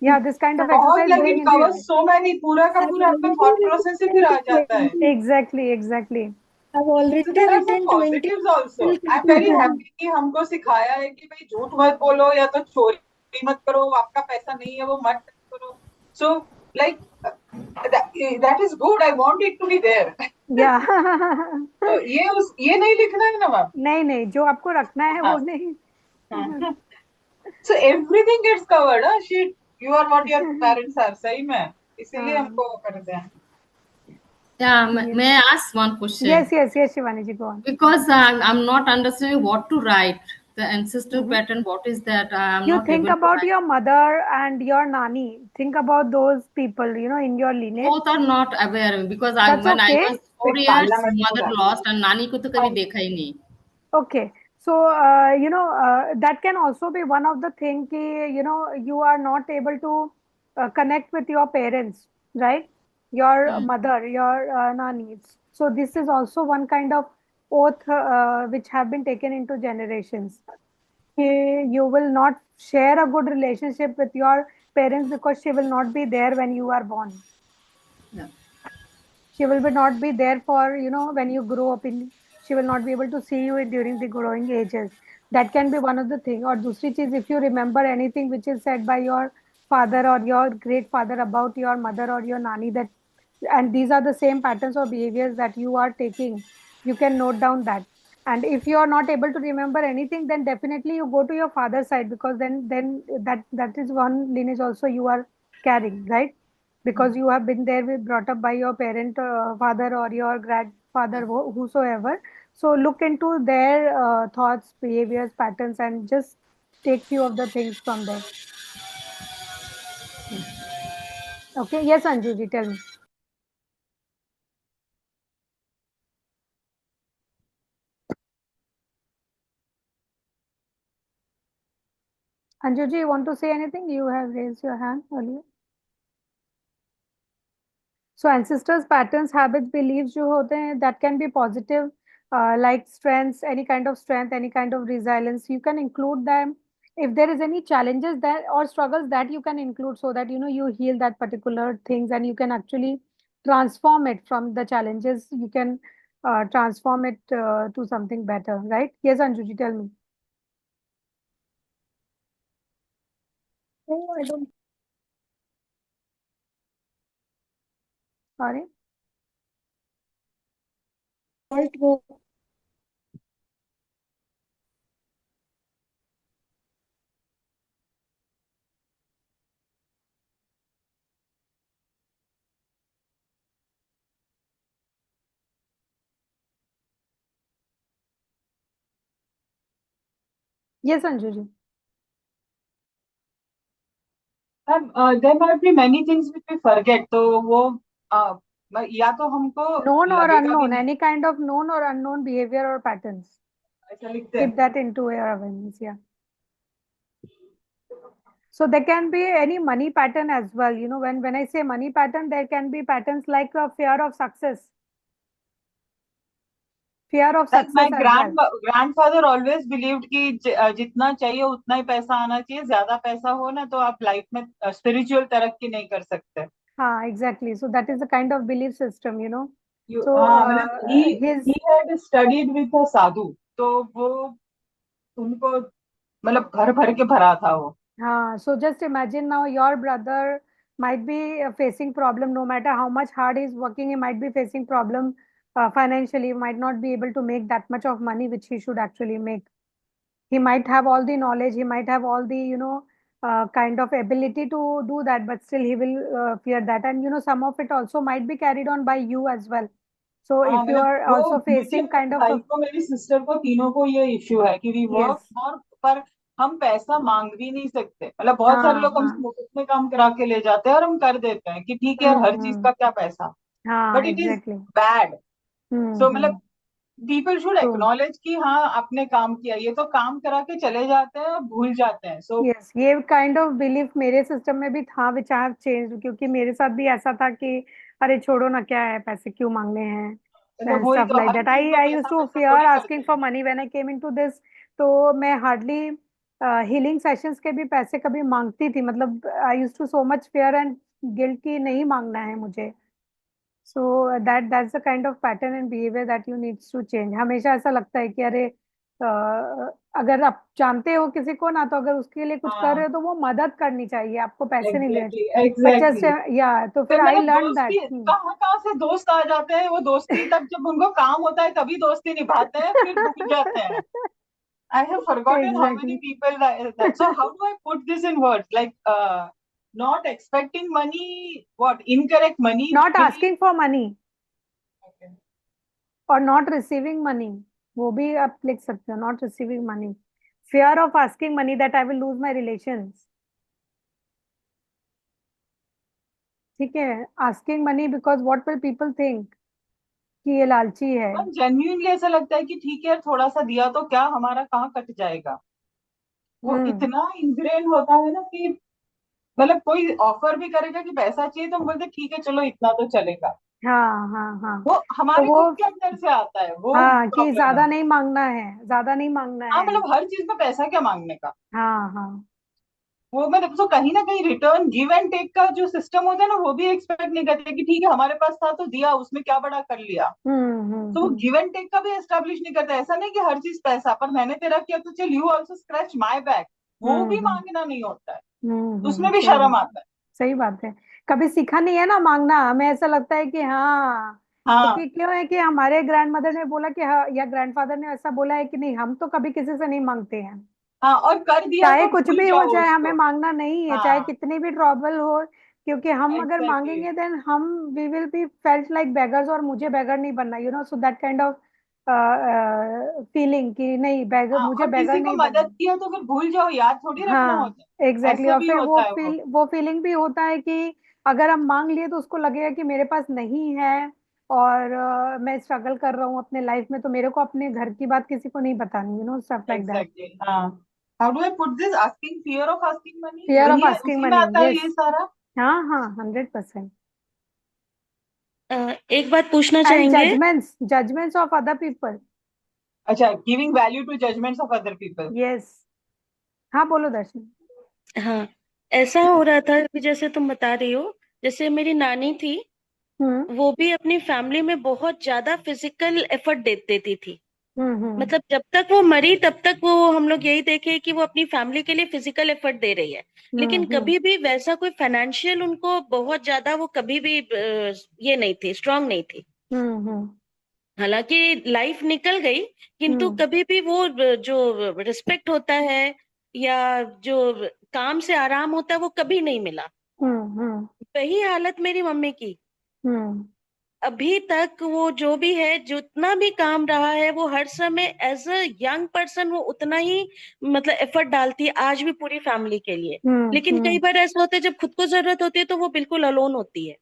A: yeah, this kind of
C: बहुत
A: exercise
C: like
A: going
C: it
A: into your
C: covers
A: life.
C: so many, पूरा का पूरा आपका thought process ही फिर आ जाता है.
A: Exactly.
B: I've already
C: So there are some
B: written 20
C: positives also. I'm very happy कि हमको सिखाया है कि भाई झूठ मत बोलो या तो चोरी मत करो, आपका पैसा नहीं है वो मत करो. So like that is good. I want it to be there.
A: Yeah.
C: तो ये नहीं लिखना है ना मैम.
A: नहीं, जो आपको रखना है वो नहीं.
C: So everything gets covered. You are what your parents are. सही में इसीलिए हमको करते हैं.
D: Yeah, may I ask one question?
A: Yes, Shivani ji, go on.
D: Because I'm not understanding what to write. The ancestral pattern, what is that? I'm
A: You
D: not
A: think
D: able to
A: about
D: write.
A: your mother and your nani. Think about those people, in your lineage.
D: Both are not aware because
A: That's
D: when I
A: okay.
D: was 4 years, mother lost and नानी को तो कभी देखा ही नहीं.
A: Okay. So, that can also be one of the thing ki, you are not able to connect with your parents, right? Your mother, your nannies. So this is also one kind of oath which have been taken into generations. You will not share a good relationship with your parents because she will not be there when you are born.
D: Yeah.
A: She will be not be there for, when you grow up in, she will not be able to see you during the growing ages. That can be one of the thing. Or दूसरी चीज, if you remember anything which is said by your father or your great father about your mother or your nani, that, and these are the same patterns or behaviors that you are taking, you can note down that. And if you are not able to remember anything, then definitely you go to your father's side, because then that is one lineage also you are carrying, right? Because you have been there, brought up by your parent, father or your grandfather, whosoever. So look into their thoughts, behaviors, patterns, and just take few of the things from there. Okay. Yes, Anjuji, tell me. Anjuji, you want to say anything? You have raised your hand earlier. So ancestors, patterns, habits, beliefs जो होते हैं, that can be positive, like strengths, any kind of strength, any kind of resilience. You can include them. If there is any challenges that or struggles, that you can include, so that you heal that particular things, and you can actually transform it from the challenges. You can transform it to something better, right? Yes, Anjuji, tell me.
B: Oh, I don't
A: Sorry.
B: fault वो.
A: Yes, Anjuji.
C: There might be many things which we forget. तो वो या तो हमको
A: Known or
C: लगेगा
A: unknown,
C: कि
A: any kind of known or unknown behavior or patterns.
C: ऐसा लिखते हैं.
A: Keep that into your awareness. Yeah. So there can be any money pattern as well. When I say money pattern, there can be patterns like a fear of success. Fear of
C: Like my
A: success as well.
C: grandfather always believed कि जितना चाहिए उतना ही पैसा आना चाहिए. ज्यादा पैसा हो ना तो आप लाइफ में spiritual तरक्की नहीं कर सकते.
A: Exactly. So that is a kind of belief system. So
C: हाँ मतलब
A: his
C: he had studied with a साधु, तो वो उनको मतलब भर भर के भरा था वो।
A: so just imagine now your brother might be facing problem. No matter how much hard he's working, he might be facing problem financially. He might not be able to make that much of money which he should actually make. He might have all the knowledge, he might have all the kind of ability to do that, but still he will fear that. And some of it also might be carried on by you as well. So
C: हाँ
A: if you
C: मतलब
A: are
C: वो
A: also
C: मुझे,
A: facing
C: मेरे
A: kind of
C: भाई
A: a,
C: को, मेरी sister को, तीनों को ये इश्यू है कि वी वर्क
A: yes,
C: फॉर, पर हम पैसा मांग भी नहीं सकते। मतलब बहुत सारे
A: हाँ
C: लोग हमसे
A: हाँ,
C: मुफ्त में काम करा के ले जाते हैं और हम कर देते हैं कि ठीक है यार, हर चीज
A: हम्म,
C: का क्या पैसा,
A: हाँ
C: but it is
A: exactly,
C: bad. So मतलब
A: hmm,
C: people should
A: true,
C: acknowledge कि हाँ आपने काम किया, ये तो काम करा के चले जाते हैं और भूल जाते हैं। सो
A: यस, ये काइंड ऑफ बिलीफ मेरे सिस्टम में भी था, विच आई हैव चेंज, क्योंकि मेरे साथ भी ऐसा था कि अरे छोड़ो ना, क्या है, पैसे क्यों मांगने हैं
C: मतलब
A: एंड
C: वही
A: स्टफ
C: तो,
A: लाइक
C: हर
A: दैट।
C: चीज
A: आई
C: में
A: आई यूज्ड
C: पैसा
A: टू
C: पैसा
A: फियर
C: थोड़ी
A: आस्किंग
C: करते
A: फॉर
C: हैं।
A: Money when I came into this. तो मैं हार्डली हीलिंग सेशंस के भी पैसे कभी मांगती थी, मतलब I used to so much fear and guilt कि नहीं मांगना है मुझे। So that's the kind of pattern and behaviour that you needs to change. हमेशा ऐसा लगता है कि अरे अगर आप जानते हो किसी को ना, तो अगर उसके लिए कुछ कर रहे
C: हाँ
A: हो तो वो मदद करनी चाहिए, आपको पैसे नहीं लेने।
C: Exactly
A: but just
C: exactly.
A: या तो
C: तो
A: फिर आई
C: मतलब
A: लर्न दैट।
C: दोस्ती कहाँ कहाँ से दोस्त आ जाते हैं, वो दोस्ती तक जब उनको काम होता है तभी दोस्ती निभाते हैं, फिर भूल जाते हैं। I have forgotten how many
A: exactly,
C: people that. So how do I put this in words? Like not expecting money, what incorrect money
A: not
C: belief?
A: Asking for money
C: Okay.
A: और नॉट रिसीविंग मनी, वो भी आप लिख सकते हो, not receiving money, fear of asking money that I will lose my relations. ठीक है, asking money because what will people think कि ये लालची है।
C: और genuinely ऐसा लगता है कि ठीक है थोड़ा सा दिया तो क्या हमारा कहाँ कट जाएगा। वो
A: हम्म,
C: इतना इंग्रेन होता है ना कि मतलब कोई ऑफर भी करेगा कि पैसा चाहिए तो हम बोलते ठीक है चलो इतना तो चलेगा।
A: हाँ हाँ हाँ,
C: वो
A: तो
C: हमारे
A: वो,
C: खुद के अंदर से आता है, वो
A: हाँ कि
C: प्रॉब्लम है।
A: ज्यादा नहीं मांगना है, ज्यादा नहीं मांगना
C: हाँ
A: है।
C: मतलब हर चीज में पैसा क्या मांगने का।
A: हाँ हाँ,
C: वो मतलब तो कहीं ना कहीं रिटर्न गिव एंड टेक का जो सिस्टम होता है ना, वो भी एक्सपेक्ट नहीं करते कि ठीक है हमारे पास था तो दिया, उसमें क्या बड़ा कर लिया। तो वो गिव एंड टेक का भी एस्टेब्लिश नहीं करता। ऐसा नहीं कि हर चीज पैसा, पर मैंने तेरा किया तो चल you also scratch my back, वो भी
A: हम्म,
C: मांगना नहीं होता है। तो उसमें भी
A: सही
C: शर्म
A: बात,
C: आता है।
A: सही बात है। कभी सीखा नहीं है ना मांगना, हमें ऐसा लगता है कि हाँ,
C: हाँ
A: क्योंकि क्यों है कि हमारे ग्रैंडमदर ने बोला कि हाँ, या ग्रैंडफादर ने ऐसा बोला है कि नहीं, हम तो कभी किसी से नहीं मांगते हैं।
C: हाँ, और कर दिया
A: चाहे
C: तो
A: कुछ
C: भूल
A: भी हो
C: जाओ
A: जाए, हमें
C: उसको।
A: मांगना नहीं है, चाहे
C: हाँ
A: कितनी भी ट्रबल हो, क्योंकि हम अगर
C: एग्जैक्टली।
A: मांगेंगे देन हम we will be felt like beggars, और मुझे बेगर नहीं बनना, so that kind of feeling कि नहीं, बेगर,
C: हाँ
A: मुझे
C: और
A: बेगर
C: किसी को
A: नहीं
C: मदद
A: बनना।
C: किया तो फिर भूल जाओ, याद थोड़ी रखना
A: हाँ
C: होता है,
A: एग्जैक्टली,
C: ऐसे
A: और
C: भी
A: फिर
C: होता है वो।
A: वो फीलिंग भी होता है कि अगर हम मांग लिए तो उसको लगेगा कि मेरे पास नहीं है, और मैं स्ट्रगल कर रहा हूँ अपने लाइफ में, तो मेरे को अपने घर की बात किसी को नहीं बतानी, स्टफ लाइक दैट।
C: एग्जैक्टली हाँ। How do I put this, asking, fear of asking money,
A: fear of
C: वही है,
A: आस्किंग
C: उसी में
A: मनी,
C: आता है
A: यस,
C: ये सारा।
A: हाँ हाँ, 100%।
E: एक बात पूछना
A: एंड
E: चाहेंगे।
A: Judgements of other people.
C: अच्छा, giving value to judgements of other people.
A: Yes, हाँ बोलो दर्शन।
E: हाँ, ऐसा हो रहा था कि जैसे तुम बता रही हो, जैसे मेरी नानी थी,
A: हम्म
E: वो भी अपनी फैमिली में बहुत ज्यादा फिजिकल एफर्ट दे देती थी।
A: हम्म,
E: मतलब जब तक वो मरी तब तक वो, हम लोग यही देखे कि वो अपनी फैमिली के लिए फिजिकल एफर्ट दे रही है, लेकिन
A: हम्म,
E: कभी भी वैसा कोई फाइनेंशियल उनको बहुत ज्यादा, वो कभी भी ये नहीं थी, स्ट्रांग नहीं थी।
A: हम्म,
E: हालांकि लाइफ निकल गई, किंतु
A: हम्म,
E: कभी भी वो जो रिस्पेक्ट होता है या जो काम से आराम होता है वो कभी नहीं मिला।
A: हम्म,
E: वही हालत मेरी मम्मी की।
A: हम्म,
E: अभी तक वो जो भी है, जितना भी काम रहा है, वो हर समय एज अ यंग पर्सन वो उतना ही मतलब एफर्ट डालती है, आज भी पूरी फैमिली के लिए। लेकिन कई
A: हम्म,
E: बार ऐसा होता है जब खुद को जरूरत होती है तो वो बिल्कुल अलोन होती है।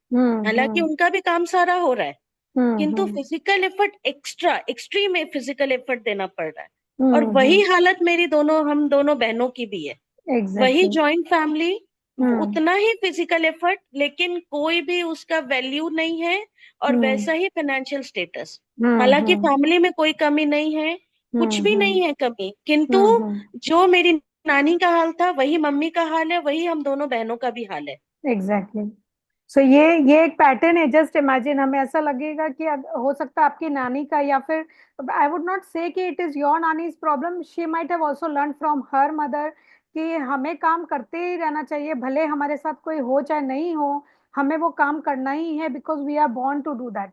E: हालांकि
A: हम्म,
E: उनका भी काम सारा हो रहा है, किंतु
A: hmm,
E: physical effort, extra extreme physical effort देना पड़ रहा है। और वही
A: हम्म,
E: हालत मेरी हम दोनों बहनों की भी है। वही
A: एग्जैक्टली,
E: जॉइंट फैमिली,
A: हम्म,
E: उतना ही फिजिकल एफर्ट, लेकिन कोई भी उसका वैल्यू नहीं है, और
A: हम्म,
E: वैसा ही फाइनेंशियल स्टेटस। हालांकि
A: हम्म,
E: फैमिली में कोई कमी नहीं है, कुछ भी
A: हम्म,
E: नहीं है कमी, किंतु
A: हम्म,
E: जो मेरी नानी का हाल था वही मम्मी का हाल है, वही हम दोनों बहनों का भी हाल है।
A: एग्जैक्टली। सो ये एक पैटर्न है। जस्ट इमेजिन, हमें ऐसा लगेगा कि हो सकता है आपकी नानी का, या फिर आई वुड नॉट से कि it is your nannies problem, she might have also learn from her mother कि हमें काम करते ही रहना चाहिए, भले हमारे साथ कोई हो चाहे नहीं हो, हमें वो काम करना ही है, because we are born to do that.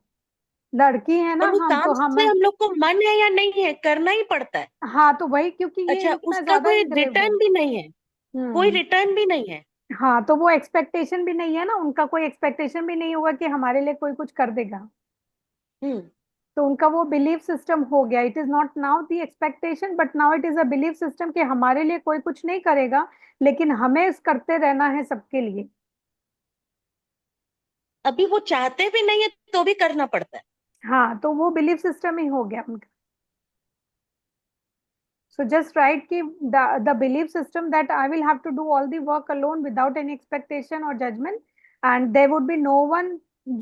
A: लड़की है ना
E: और वो
A: हम,
E: काम
A: तो
E: से
A: हमें,
E: हम लोग को मन है या नहीं है, करना ही पड़ता है।
A: हाँ तो वही, क्योंकि ये
E: अच्छा,
A: इतना
E: उसका
A: ज्यादा
E: कोई
A: इंग्रेव्ड है।
E: रिटर्न भी नहीं है, कोई
A: हम्म।
E: रिटर्न भी नहीं है।
A: हाँ, तो वो एक्सपेक्टेशन भी नहीं है ना, उनका कोई एक्सपेक्टेशन भी नहीं होगा कि हमारे लिए कोई कुछ कर देगा।
E: हम्म।
A: तो उनका वो बिलीफ सिस्टम हो गया, it is not now the expectation but now it is a belief system कि हमारे लिए कोई कुछ नहीं करेगा, लेकिन हमें इस करते रहना है सबके लिए।
E: अभी वो चाहते भी नहीं है तो भी करना पड़ता है।
A: हाँ, तो वो बिलीफ सिस्टम ही हो गया उनका। So just write कि the belief system that I will have to do all the work alone without any expectation or judgment, and there would be no one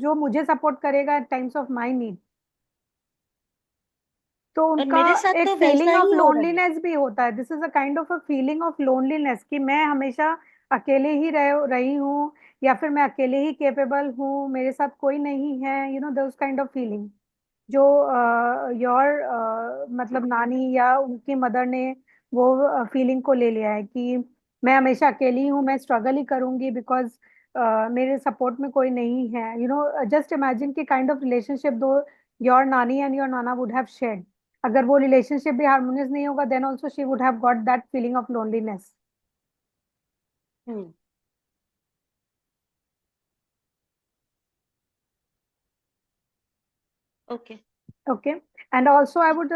A: जो मुझे सपोर्ट करेगा at times of my need। तो
E: और
A: उनका
E: मेरे साथ
A: एक
E: तो वैसा
A: फीलिंग ऑफ
E: ही हो रहा है।
A: लोनलीनेस भी होता है। This is a kind of a feeling of loneliness कि मैं हमेशा अकेले ही रही हूँ, या फिर मैं अकेले ही केपेबल हूँ, मेरे साथ कोई नहीं है, you no those kind of feeling, जो योर मतलब नानी या उनकी मदर ने वो फीलिंग को ले लिया है कि मैं हमेशा अकेली हूँ, मैं स्ट्रगल ही करूंगी बिकॉज मेरे सपोर्ट में कोई नहीं है। यू नो जस्ट इमेजिन कि काइंड ऑफ रिलेशनशिप दो your nani and your nana would have shared, अगर वो रिलेशनशिप भी हार्मोनियस नहीं होगा, then also she would have got that feeling of loneliness.
E: Hmm. Okay.
A: Okay, and also I would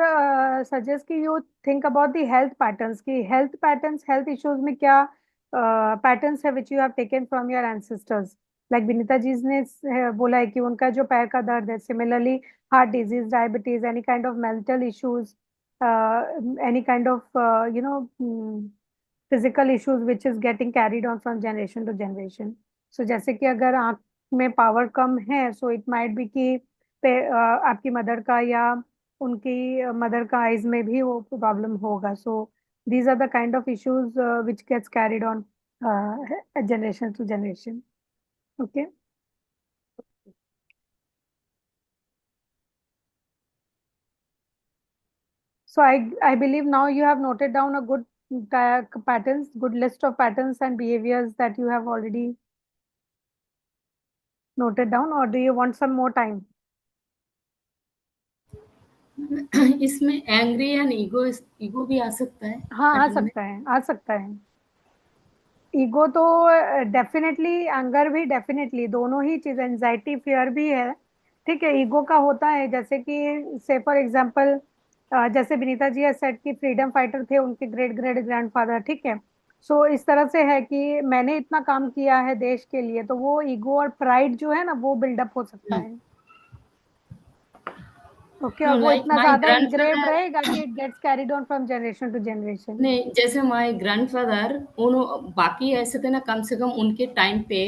A: suggest कि you think about the health patterns, कि health patterns, health issues में क्या patterns है which you have taken from your ancestors, like Vinita ji ने बोला है कि उनका जो पैर का दर्द है, similarly heart disease, diabetes, any kind of mental issues, any kind of physical issues which is getting carried on from generation to generation। So जैसे कि अगर आंख में पावर कम है, so it might be कि आपकी मदर का या उनकी मदर का आइज में भी वो प्रॉब्लम होगा। So these are the kind of issues which gets carried on generation to generation. Okay, so I believe now you have noted down a good patterns, good list of patterns and behaviors that you have already noted down, or do you want some more time?
D: इसमें angry and ego भी आ सकता है
A: हाँ, आ
D: pattern में।
A: सकता है, आ सकता है। ईगो तो डेफिनेटली, एंगर भी डेफिनेटली, दोनों ही चीज, एंजाइटी फियर भी है। ठीक है, ईगो का होता है जैसे कि से फॉर एग्जांपल, जैसे विनीता जी सेट की फ्रीडम फाइटर थे उनके ग्रेट ग्रेट ग्रैंडफादर, ठीक है। सो इस तरह से है कि मैंने इतना काम किया है देश के लिए, तो वो ईगो और प्राइड जो है ना वो बिल्डअप हो सकता है। ओके, और वो
D: लाइक
A: इतना
D: माय
A: ज्यादा इंग्रेव्ड
D: ग्रैंडफादर,
A: रहेगा कि it gets carried on from generation to generation.
D: नहीं जैसे माय ग्रैंडफादर, उन बाकी ऐसे थे ना, कम से कम उनके टाइम पे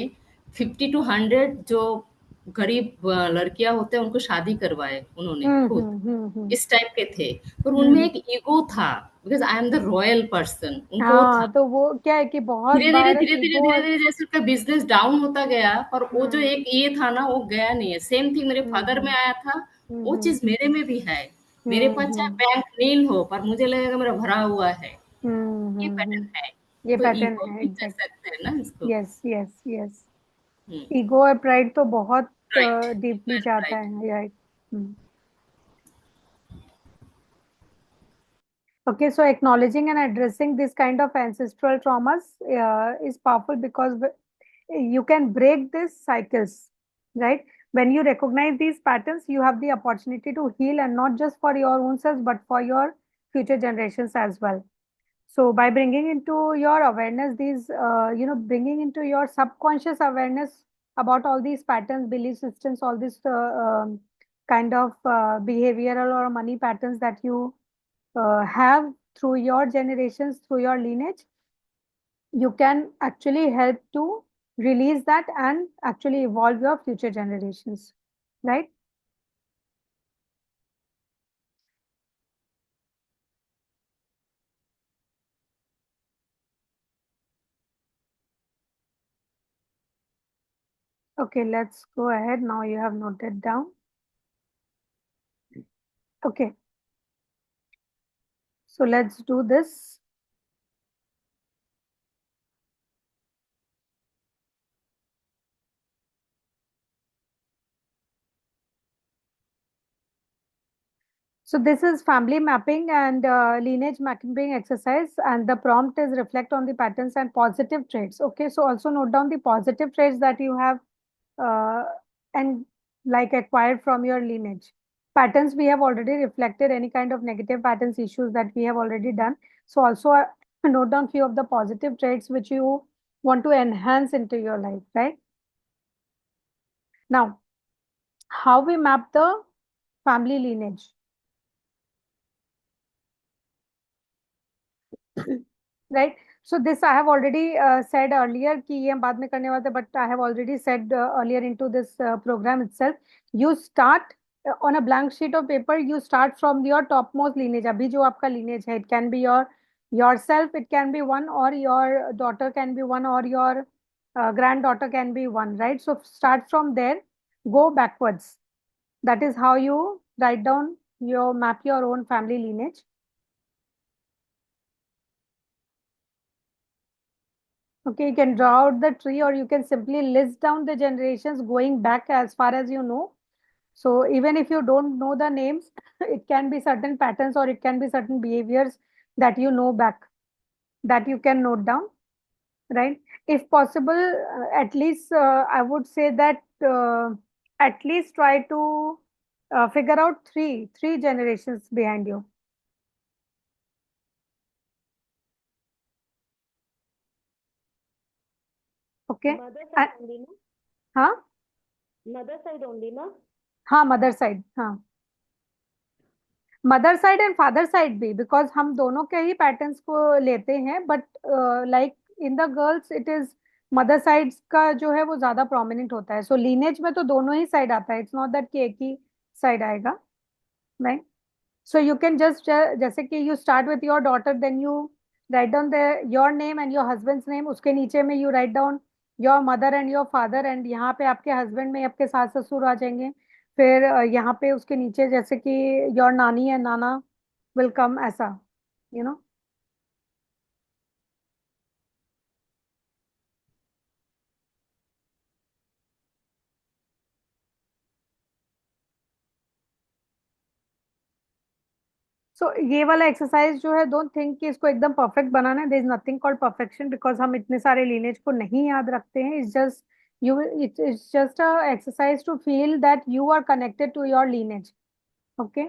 D: 50 to 100 जो गरीब लड़कियां होते हैं उनको शादी करवाए उन्होंने खुद, इस टाइप के थे। पर उनमें
A: हम्म।
D: एक ईगो था, because I am the royal person, उनको वो था।
A: हाँ, तो वो क्या है कि बहुत
D: धीरे धीरे
A: बार
D: धीरे धीरे
A: ईगो
D: धीरे
A: और
D: धीरे जैसे उसका बिजनेस डाउन होता गया, और वो जो
A: हम्म
D: एक ये था ना वो गया नहीं है। सेम थिंग मेरे
A: हम्म
D: फादर में
A: हम्म
D: आया था, वो
A: हम्म
D: चीज मेरे में भी है। मेरे पास चाहे
A: हम्म
D: बैंक नील हो पर मुझे लगेगा मेरा भरा हुआ है। ये
A: हम्म।
D: पैटर्न है।
A: ये
D: तो
A: पैटर्न
D: ईगो
A: है,
D: भी कह
A: एग्जैक्ट।
D: सकते हैं ना इसको।
A: Yes yes yes.
D: Hmm.
A: Ego और प्राइड तो बहुत
D: राइट। ईगो
A: डीपली
D: एंड
A: जाता
D: प्राइड।
A: है, right. Okay, so acknowledging and addressing this kind of ancestral traumas is powerful because you can break these cycles, right? When you recognize these patterns, you have the opportunity to heal, and not just for your own selves, but for your future generations as well. So by bringing into your awareness these, bringing into your subconscious awareness about all these patterns, belief systems, all these kind of behavioral or money patterns that you have through your generations, through your lineage, you can actually help to release that and actually evolve your future generations, right? Okay, let's go ahead. Now you have noted down. Okay. So let's do this. So this is family mapping and lineage mapping exercise, and the prompt is reflect on the patterns and positive traits. Okay, so also note down the positive traits that you have uh, and like acquired from your lineage. Patterns we have already reflected, any kind of negative patterns issues that we have already done. So also note down few of the positive traits which you want to enhance into your life, right? Now, how we map the family lineage. Right, so this I have already said earlier कि ये हम बाद में करने वाले थे, but I have already said earlier into this program itself. You start on a blank sheet of paper. You start from your topmost lineage. अभी जो आपका lineage है, it can be your yourself, it can be one, or your daughter can be one, or your granddaughter can be one, right? So start from there, go backwards. That is how you write down your map your own family lineage. Okay, you can draw out the tree, or you can simply list down the generations going back as far as you know. So even if you don't know the names, it can be certain patterns or it can be certain behaviors that you know back that you can note down, right? If possible, at least I would say that at least try to figure out three generations behind you. Okay.
E: Mother side only, na?
A: हाँ
E: Mother side only, na?
A: हाँ mother side, हाँ mother side and father side भी, because हम दोनों के ही patterns को लेते हैं, but like in the girls it is mother side का जो है वो ज्यादा प्रोमिनेंट होता है. सो लीनेज में तो दोनों ही साइड आता है, इट्स नॉट दैट कि एक ही साइड आएगा, right? So you can just जैसे कि you start with your daughter, then you write down your name and your husband's name. उसके नीचे में you write down your mother and your father, and यहाँ पे आपके husband में आपके सास ससुर आ जाएंगे. फिर यहाँ पे उसके नीचे जैसे कि your नानी and नाना will come, ऐसा, you know. सो ये वाला एक्सरसाइज जो है, डोंट थिंक कि इसको एकदम परफेक्ट बनाना है. There is nothing called perfection, because हम इतने सारे लीनेज को नहीं याद रखते हैं. It's just you it's just a exercise to feel that you are connected to your lineage. Okay,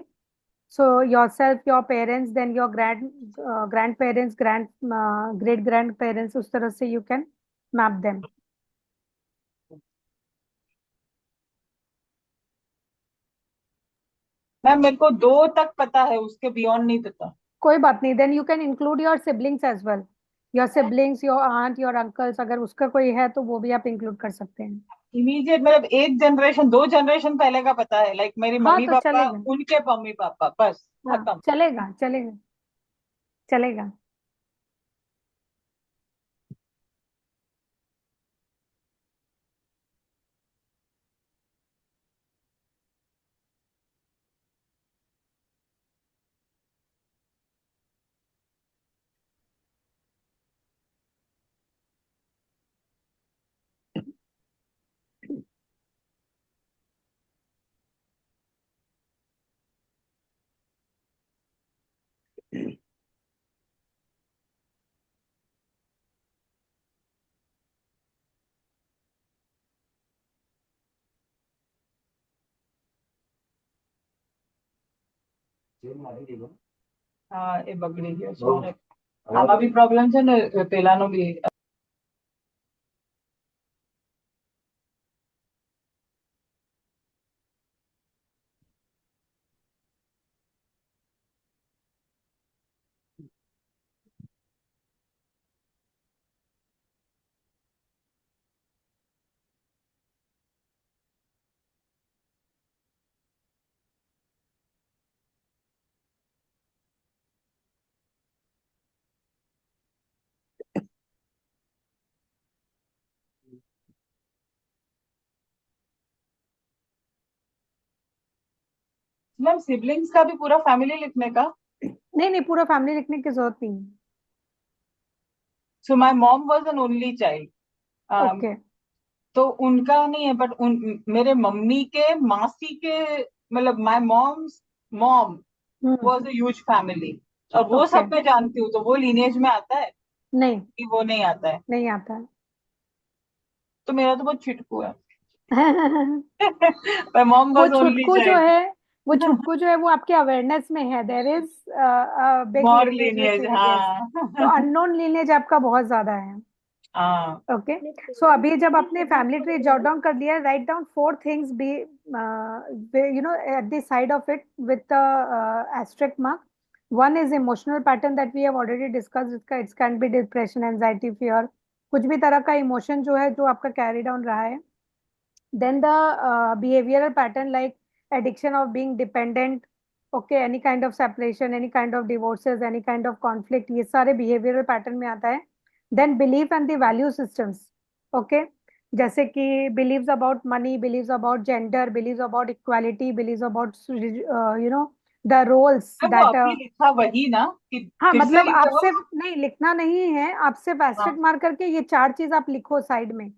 A: so yourself, your parents, then your grandparents, great grandparents, उस तरह से you can map them.
C: Ma'am मेरे को 2 तक पता है, उसके beyond नहीं पता.
A: कोई बात नहीं, then you can include your siblings as well. Your siblings, your aunt, your uncles, अगर उसका कोई है तो वो भी आप इंक्लूड कर सकते हैं.
C: इमीडिएट मतलब 1 जनरेशन 2 जनरेशन पहले का पता है, लाइक मेरी
A: हाँ
C: मम्मी
A: तो
C: पापा,
A: चलेगा.
C: उनके मम्मी पापा, बस
A: हाँ
C: खत्म.
A: चलेगा चलेगा चलेगा.
C: હા એ બગડી ગયો છે. આમાં બી પ્રોબ્લેમ છે ને, પેલાનો બી. मैम सिबलिंग्स का भी पूरा फैमिली लिखने का?
A: नहीं नहीं, पूरा फैमिली लिखने की जरूरत नहीं है।
C: So my mom was an only child.
A: Okay.
C: तो उनका नहीं है, बट मेरे मम्मी के मासी के, मतलब my moms mom was a huge family, और वो
A: ओके।
C: सब मैं जानती हूँ, तो वो लीनेज में आता है
A: नहीं,
C: कि वो नहीं आता है?
A: नहीं आता है।
C: तो मेरा तो बहुत छिटकू है।
A: वो
C: माय मॉम वाज ओनली
A: छुटकू जो
C: चाइल्ड।
A: है, वो छुटकू जो है वो आपके अवेयरनेस में है, there is big
C: more
A: lineage which,
C: lineage,
A: yes. तो
C: हाँ।
A: अननोन लिनेज आपका बहुत ज्यादा है।
C: हाँ।
A: ओके। सो अभी जब आपने फैमिली ट्री जॉट डाउन कर लिया, write down 4 things be, at the side of it with the asterisk mark. One is emotional pattern that we have already discuss. इसका it's can be depression, anxiety, fear, कुछ भी तरह का emotion जो है जो आपका कैरी डाउन रहा है. Then the behavioral pattern like addiction of being dependent, okay, any kind of separation, any kind of divorces, any kind of conflict, ये सारे behavioral pattern में आता है. Then belief and the value systems, okay, जैसे कि beliefs about money, beliefs about gender, beliefs about equality, beliefs about the roles
C: अब वो
A: that
C: अभी लिखा वही ना, कि
A: हाँ,
C: फिर से
A: मतलब आप
C: लिखो?
A: सिर्फ नहीं लिखना नहीं है, आप सिर्फ एस्ट्रिक
C: हाँ।
A: मार करके ये 4 चीज आप लिखो साइड में.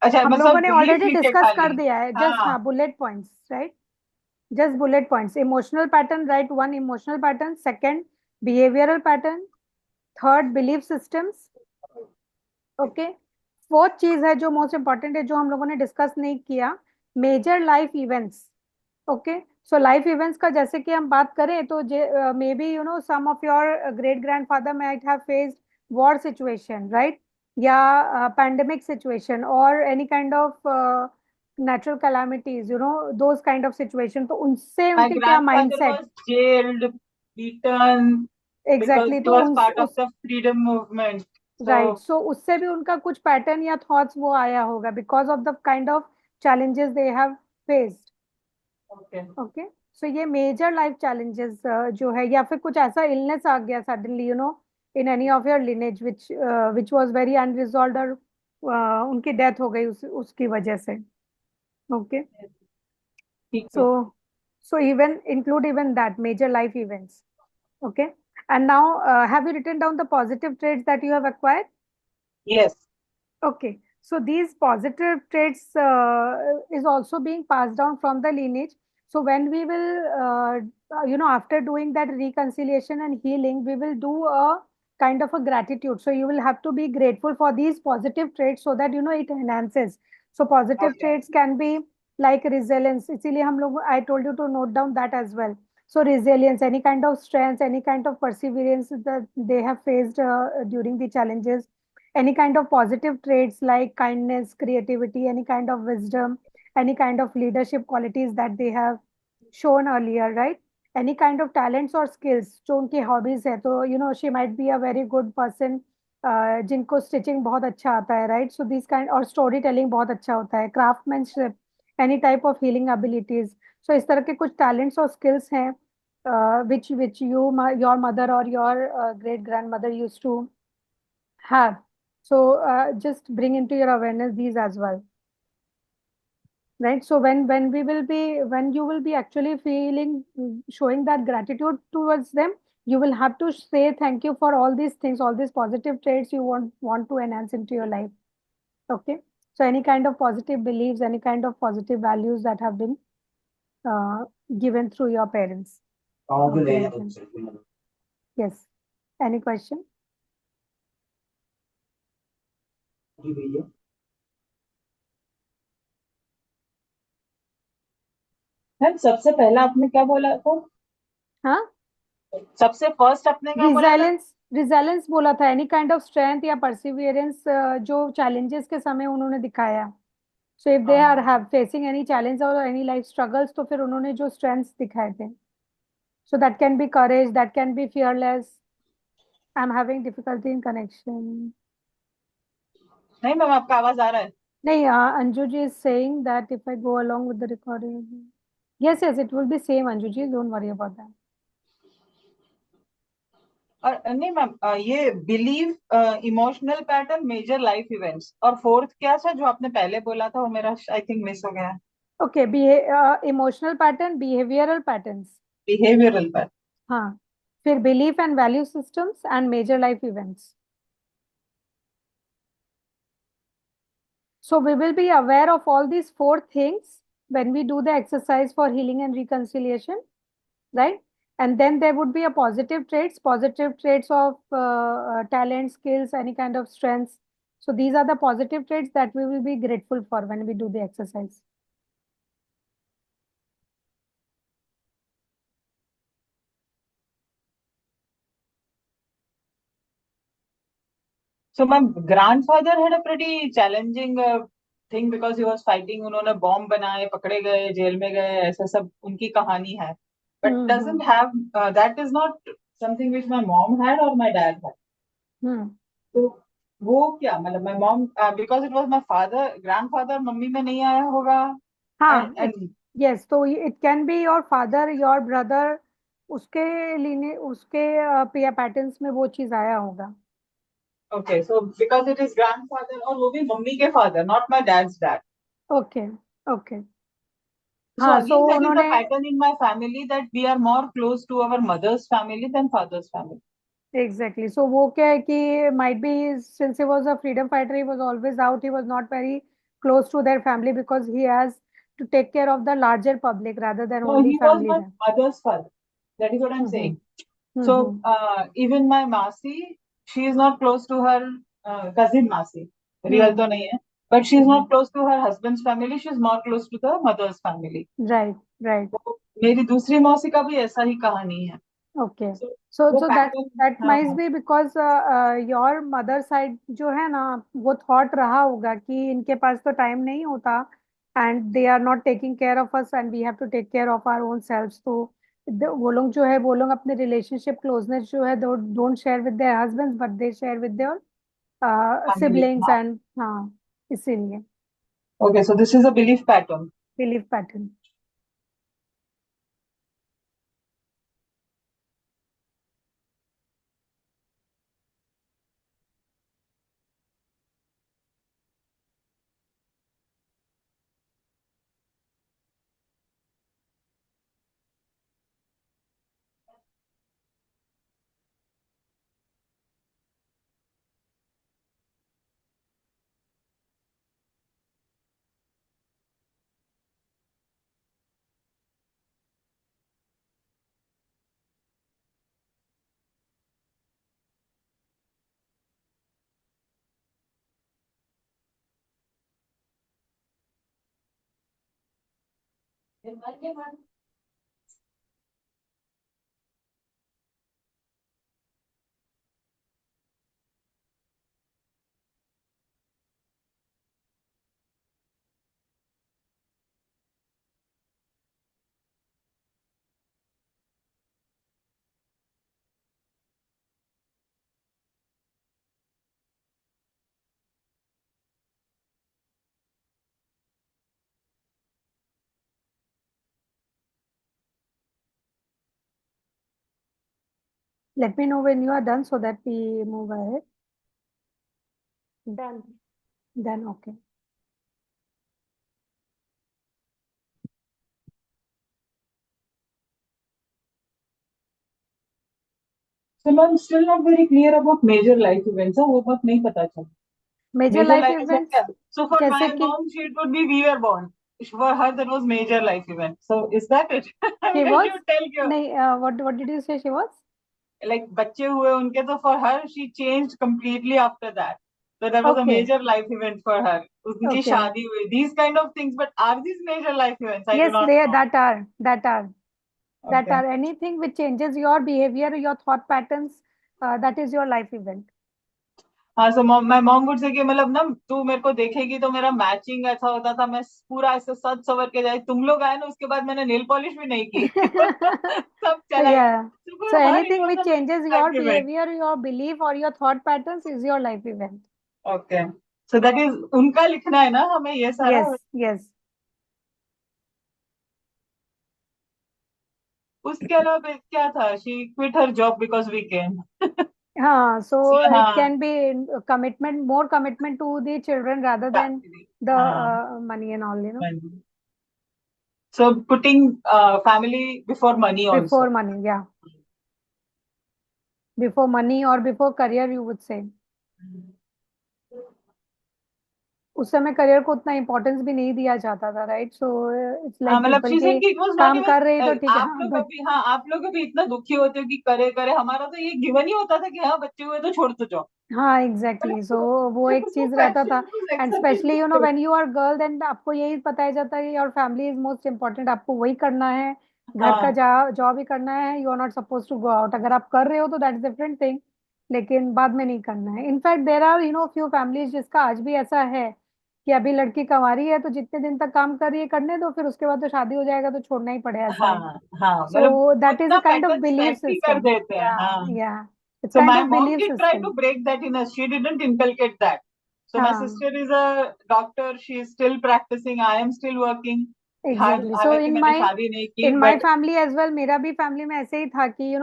C: अच्छा,
A: हम लोगों
C: मतलब
A: ने
C: बिलीफ
A: ऑलरेडी
C: लिखे
A: डिस्कस कर
C: खाली?
A: दिया है, जस्ट
C: हाँ।
A: हाँ bullet points, right. Just bullet points. Emotional pattern, right one emotional pattern. Second behavioural pattern. Third belief systems. Okay. Fourth चीज है जो मोस्ट इंपॉर्टेंट है, जो हम लोगों ने डिस्कस नहीं किया, major life events. Okay. So life events का जैसे कि हम बात करें तो maybe some of your great grandfather might have faced war situation, right, या पैंडेमिक सिचुएशन और any kind of natural calamities, those kind of situation. तो उनसे
C: My
A: उनके क्या
C: grandfather
A: mindset.
C: was jailed, beaten, because
A: exactly.
C: he
A: तो
C: was
A: उन
C: part of
A: उस
C: the freedom movement.
A: Right.
C: So,
A: सो उससे भी उनका कुछ पैटर्न या थॉट्स वो आया होगा because of the kind of challenges they have faced.
C: okay.
A: Okay. So ये मेजर लाइफ चैलेंजेस जो है, या फिर कुछ ऐसा इलनेस आ गया suddenly, in any of your lineage which was very unresolved, और उनकी डेथ हो गई उसकी वजह से. ओके.
C: ठीक
A: सो
C: है।
A: So even include even that major life events. Okay. And now, have you written down the positive traits that you have acquired?
C: Yes.
A: Okay. So these positive traits is also being passed down from the lineage. So when we will, after doing that reconciliation and healing, we will do a kind of a gratitude. So you will have to be grateful for these positive traits so that, it enhances. So positive
C: Okay.
A: traits can be like resilience. इसीलिए हम लोग, I told you to note down that as well. So resilience, any kind of strength, any kind of perseverance that they have faced during the challenges, any kind of positive traits like kindness, creativity, any kind of wisdom, any kind of leadership qualities that they have shown earlier, right? Any kind of talents or skills जो उनकी hobbies है, तो she might be a very good person, जिनको stitching बहुत अच्छा आता है, right? So these kind, और storytelling बहुत अच्छा होता है, craftsmanship, any type of healing abilities. So इस तरह के कुछ talents और skills हैं which your mother or your great grandmother used to have. So just bring into your awareness these as well, right? So when you will be actually feeling, showing that gratitude towards them, you will have to say thank you for all these things, all these positive traits you want to enhance into your life. Okay. So any kind of positive beliefs, any kind of positive values that have been uh, given through your parents. Okay. Yes. Any question?
C: Ma'am सबसे पहला आपने क्या बोला था?
A: हाँ,
C: सबसे first आपने क्या बोला था?
A: रिजेलेंस बोला था. एनी काइंड ऑफ स्ट्रेंथ या परसिवियरेंस जो चैलेंजेस के समय उन्होंने दिखाया. So if they are have facing any challenge or any life struggles, तो फिर उन्होंने जो स्ट्रेंथ्स दिखाए थे, so that can be courage, that can be fearless. I am having difficulty in connection.
C: नहीं मैम, आपका आवाज आ रहा है?
A: नहीं, Anju ji is saying that if I go along with the recording, yes, yes, it will be same, Anju ji, don't worry about that.
C: और नहीं ma'am, ये believe, emotional pattern, major life events, और फोर्थ क्या था जो आपने पहले बोला था, वो मेरा आई थिंक मिस हो गया.
A: Okay, emotional pattern, behavioral patterns.
C: Behavioural पर।
A: हाँ, फिर belief and value systems and major life events. So we will be aware of all these four things when we do the exercise for healing and reconciliation, right? And then there would be a positive traits of talent, skills, any kind of strengths. So these are the positive traits that we will be grateful for when we do the exercise.
C: So my grandfather had a pretty challenging thing because he was fighting. उन्होंने bomb बनाए, पकड़े गए, jail में गए, ऐसा सब उनकी कहानी है. But doesn't have that is not something which my mom had or my dad had. तो वो क्या मतलब my mom because it was my father grandfather mummy में नहीं आया होगा.
A: हाँ,
C: and
A: yes, so it can be your father, your brother, उसके लिए उसके पैटर्न्स में वो चीज आया होगा.
C: okay, so because it is grandfather और वो भी मम्मी के father, not my dad's dad.
A: Okay, okay.
C: So
A: हाँ,
C: again,
A: so
C: that is
A: उन्होंने
C: a pattern in my family that we are more close to our mother's family than father's family.
A: Exactly. So वो क्या है कि might be since he was a freedom fighter, he was always out. He was not very close to their family because he has to take care of the larger public rather than
C: No,
A: only
C: he was
A: family
C: my
A: there.
C: mother's father. That is what I'm
A: Mm-hmm.
C: saying. So even my Masi, she is not close to her cousin Masi. Real तो नहीं है. But she is not close to her husband's family. She is more close to the mother's family.
A: Right, right.
C: तो मेरी दूसरी मौसी का भी ऐसा ही कहानी है.
A: Okay.
C: So
A: So
C: वो
A: that
C: pattern
A: might be because your mother side जो है ना वो thought रहा होगा कि इनके पास तो time नहीं होता and they are not taking care of us and we have to take care of our own selves. तो वो लोग जो है वो लोग अपने relationship closeness जो है don't share with their husbands but they share with their
C: family.
A: siblings and हाँ इसीलिए
C: Okay, so this is a belief pattern.
A: belief pattern. Let me know when you are done so that we move ahead. Done. Done. Okay.
C: So I'm still not very clear about major life events. वो बात नहीं पता चला.
A: Major
C: Major
A: life
C: life event
A: events
C: क्या? So for my
A: जैसे कि
C: mom, it would be we were born. For her, that was major life event. So is that it?
A: she
C: Will
A: was
C: you tell you?
A: नहीं what did you say she was?
C: Like बच्चे हुए उनके तो for her, she changed completely after that. So that was a
A: Okay.
C: major life event for her. उनकी
A: Okay.
C: शादी हुई. These kind of things. But are these major life events? I
A: Yes,
C: do not
A: they
C: know.
A: that
C: Okay.
A: are anything which changes your behavior, your thought patterns, that is your life event.
C: हाँ, so my mom would say कि मतलब ना तू मेरे को देखेगी तो मेरा मैचिंग ऐसा होता था, मैं पूरा ऐसे सज सवर के जाए. तुम लोग आए ना उसके बाद मैंने नेल पॉलिश भी नहीं की. सब चला गया.
A: Yeah.
C: So for
A: So
C: her it
A: anything
C: was
A: which
C: a
A: changes
C: major
A: your
C: life event.
A: behavior, your belief or your thought patterns is your life event.
C: Okay. So that is उनका लिखना है ना हमें ये सारा.
A: Yes, yes.
C: उसके अलावा क्या था? She quit her job because we came.
A: हाँ, so
C: So
A: it
C: हाँ,
A: can be commitment, more commitment to the children rather than
C: family.
A: the
C: हाँ,
A: money and all, you know.
C: money. So putting family before money also.
A: Before money, yeah. Before money or before career, you would say. उस समय career को उतना importance भी नहीं दिया जाता था, राइट? सो इट्स लाइक
C: मतलब
A: पीपल
C: she
A: के
C: said कि it was not
A: काम
C: even
A: कर रहे तो ठीक है,
C: आप
A: हाँ,
C: लोग
A: बट
C: अभी, हाँ आप लोग अभी इतना दुखी होते हो कि करे करे, हमारा तो ये गिवन ही होता था कि हाँ बच्चे हुए तो छोड़ तो जाओ।
A: हाँ एग्जैक्टली, सो वो एक चीज रहता था। And specially when you are girl, then आपको यही बताया जाता है your family is most important, आपको वही करना है, घर का जॉब ही करना है, you are not suppose to go out. अगर आप कर रहे हो तो दैट्स डिफरेंट थिंग, लेकिन बाद में नहीं करना है। In fact there are few families जिसका आज भी ऐसा है कि अभी लड़की कमा रही है तो जितने दिन तक काम कर रही है करने दो, फिर उसके बाद तो शादी हो जाएगा तो छोड़ना ही पड़े, ऐसा है।
C: मतलब
A: सो दैट इज
C: उतना
A: a kind of
C: pattern
A: belief
C: set ही कर
A: सिस्टम।
C: देते हैं।
A: या it's
C: So
A: kind
C: my
A: of
C: mom
A: belief
C: did try to
A: system.
C: break that in us. She didn't inculcate that. So my
A: हाँ
C: sister is a doctor. She is still practicing. I am still working.
A: Exactly. So
C: हालांकि मैंने शादी नहीं की,
A: in my
C: but
A: family as well, मेरा भी family में ऐसे ही था कि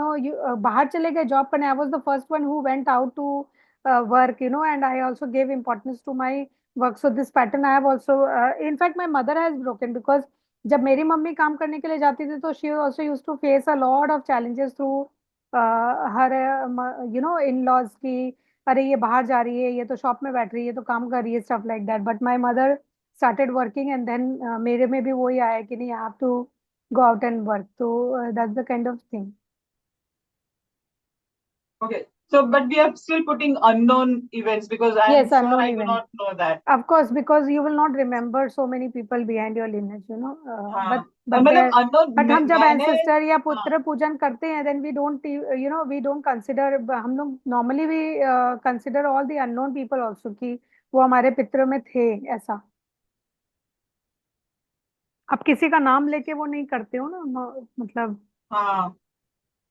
A: बाहर चले गए जॉब करने। I was the first one who went out to work, and I also give importance to my work. So this pattern I have also, in fact my mother has broken, because जब मेरी mummy काम करने के लिए जाती थी तो she also use to face a lot of challenges through her in laws की, अरे ये बाहर जा रही है, ये तो शॉप में बैठ रही है, तो काम कर रही है, stuff like that. But my mother started working, and then मेरे में भी वही आया कि नहीं, I have to go out and work. So that's the kind of thing.
C: okay. So but we are still putting unknown events because I am
A: Yes,
C: sure
A: unknown
C: I do
A: event.
C: not know that.
A: Of course, because you will not remember so many people behind your lineage,
C: हाँ
A: but
C: मतलब
A: there,
C: unknown
A: but हम जब
C: मैंने
A: ancestor या पुत्र पूजन करते हैं, then we don't consider, हम लोग normally we consider all the unknown people also कि वो हमारे पितरों में थे, ऐसा। आप किसी का नाम लेके वो नहीं करते हो ना, मतलब
C: हाँ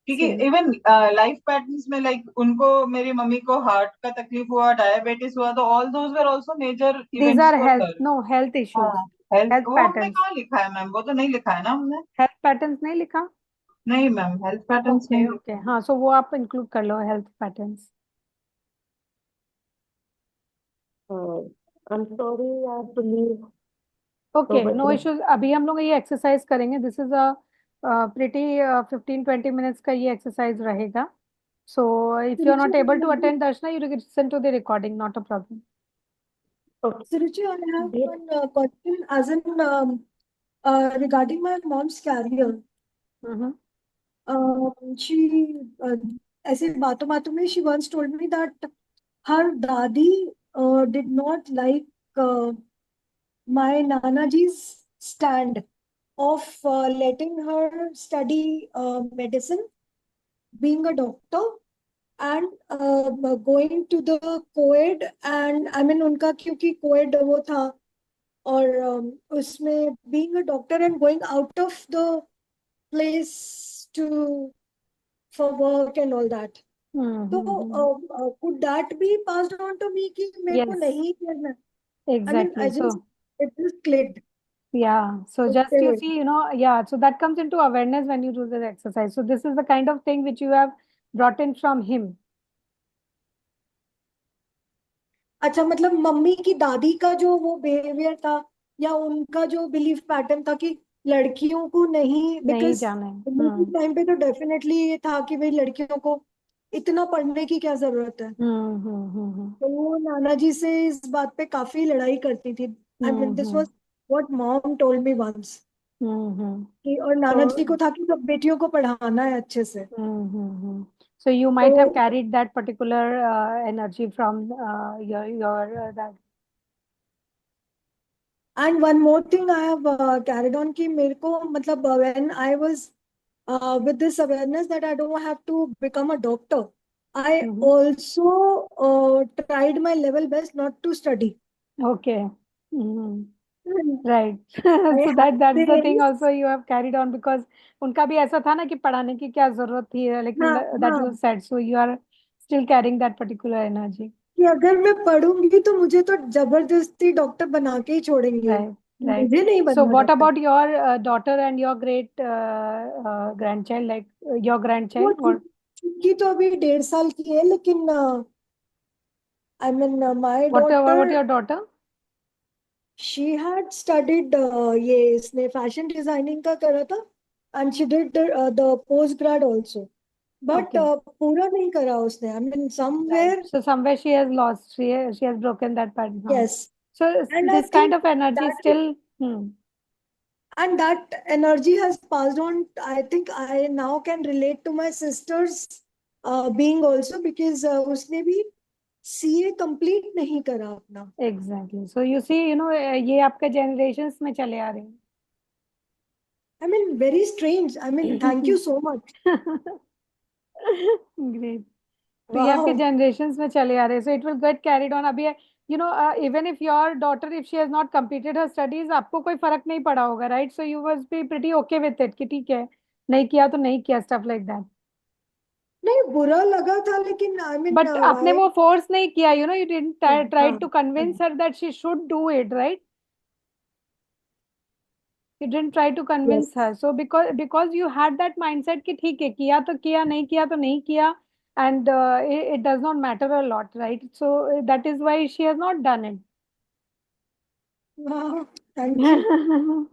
C: क्योंकि
A: same.
C: इवन लाइफ पैटर्न्स में लाइक उनको, मेरी मम्मी को हार्ट का तकलीफ हुआ, डायबिटीज हुआ, तो all those were also major
A: These
C: events
A: are
C: for
A: health,
C: her.
A: no, health issues,
C: हाँ हेल्थ,
A: health
C: वो हमने
A: patterns.
C: कहाँ लिखा है मैम? वो तो नहीं लिखा है ना हमने।
A: हेल्थ पैटर्न्स नहीं लिखा?
C: नहीं मैम, हेल्थ पैटर्न्स
A: ओके
C: नहीं
A: ओके,
C: लिखा।
A: हाँ, सो वो आप इंक्लूड कर लो, health patterns.
E: I'm sorry, I have to leave.
A: Okay,
E: So,
A: no issues. अभी हम लोग ये एक्सरसाइज करेंगे, this is a pretty 15-20 minutes का ये एक्सरसाइज रहेगा। So if you are not able to attend Darshana, you listen to the recording, not a problem.
E: okay.
B: Suruchi, I have
E: Date.
B: one question as in regarding my mom's career. She ऐसे बातों बातों में she once told me that her dadi did not like my Nanaji's stand of letting her study medicine, being a doctor, and going to the co-ed. And I mean उनका क्योंकि co-ed वो था, और उसमें being a doctor and going out of the place to for work and all that. So could that be passed on to me कि मेरे को
A: Yes,
B: नहीं करना? I mean,
A: exactly. So
B: it just clicked.
A: yeah, so just
B: Okay.
A: you see, yeah, so that comes into awareness when you do this exercise. So this is the kind of thing which you have brought in from him.
B: अच्छा, मतलब mummy की दादी का जो वो behaviour था, या उनका जो बिलीफ पैटर्न था कि लड़कियों को नहीं,
A: नहीं
B: बिकॉज
A: जाना है।
B: टाइम पे तो डेफिनेटली ये था कि भाई लड़कियों को इतना पढ़ने की क्या जरूरत है। तो वो नाना जी से इस बात पे काफी लड़ाई करती थी। I mean this was what mom told me once, कि और नाना जी को था कि सब बेटियों को पढ़ाना है अच्छे से।
A: So you might have
B: तो
A: carried that particular energy from your that.
B: And one more thing I have carried on कि मेरे को मतलब when I was with this awareness that I don't have to become a doctor, I also tried my level best not to study.
A: Okay.
B: And
A: Right.
B: I
A: So
B: have
A: that's the thing
B: this,
A: also you have carried on, because उनका भी ऐसा था ना कि पढ़ाने की क्या जरूरत थी, लेकिन
B: हाँ
A: that you
B: हाँ,
A: said, so you are still carrying that particular energy.
B: कि अगर मैं पढ़ूंगी तो मुझे तो जबरदस्ती डॉक्टर बना के ही छोड़ेंगे,
A: Right, right.
B: मुझे नहीं
A: So
B: बनना
A: what
B: doctor.
A: about your daughter and your great grandchild, like your
B: वो
A: grandchild, or
B: की तो अभी 1.5 साल की है, लेकिन I mean my
A: what
B: daughter
A: about your daughter?
B: she had studied ये इसने fashion designing का करा था and she did the post grad also. But
A: Okay.
B: पूरा नहीं करा उसने. I mean, somewhere,
A: Right. So somewhere she has lost. She has broken that pattern. Huh?
B: yes.
A: So
B: And I
A: this kind
B: think
A: of energy
B: that
A: still.
B: and that energy has passed on. I think I now can relate to my sister's being also because उसने भी CA complete नहीं करा अपना.
A: Exactly. So you see, ये आपके generations में चले आ रहे हैं.
B: I mean, very strange. I mean, thank you so much.
A: Great. तो ये आपके
B: Wow.
A: generations में चले आ रहे हैं. So it will get carried on. अभी even if your daughter, if she has not completed her studies, आपको कोई फर्क नहीं पड़ा होगा, right? So you must be pretty okay with it कि ठीक है, नहीं किया तो नहीं किया, stuff like that.
B: नहीं बुरा लगा था लेकिन I mean
A: But आपने
B: I
A: वो force नहीं किया, you didn't try
B: हाँ
A: to convince her that she should do it, right? You didn't try to
B: yes.
A: convince her. So because you had that mindset कि ठीक है, किया तो किया, नहीं किया तो नहीं किया, and it does not matter a lot, right? So that is why she has not done
B: Wow. Thank you.
A: it.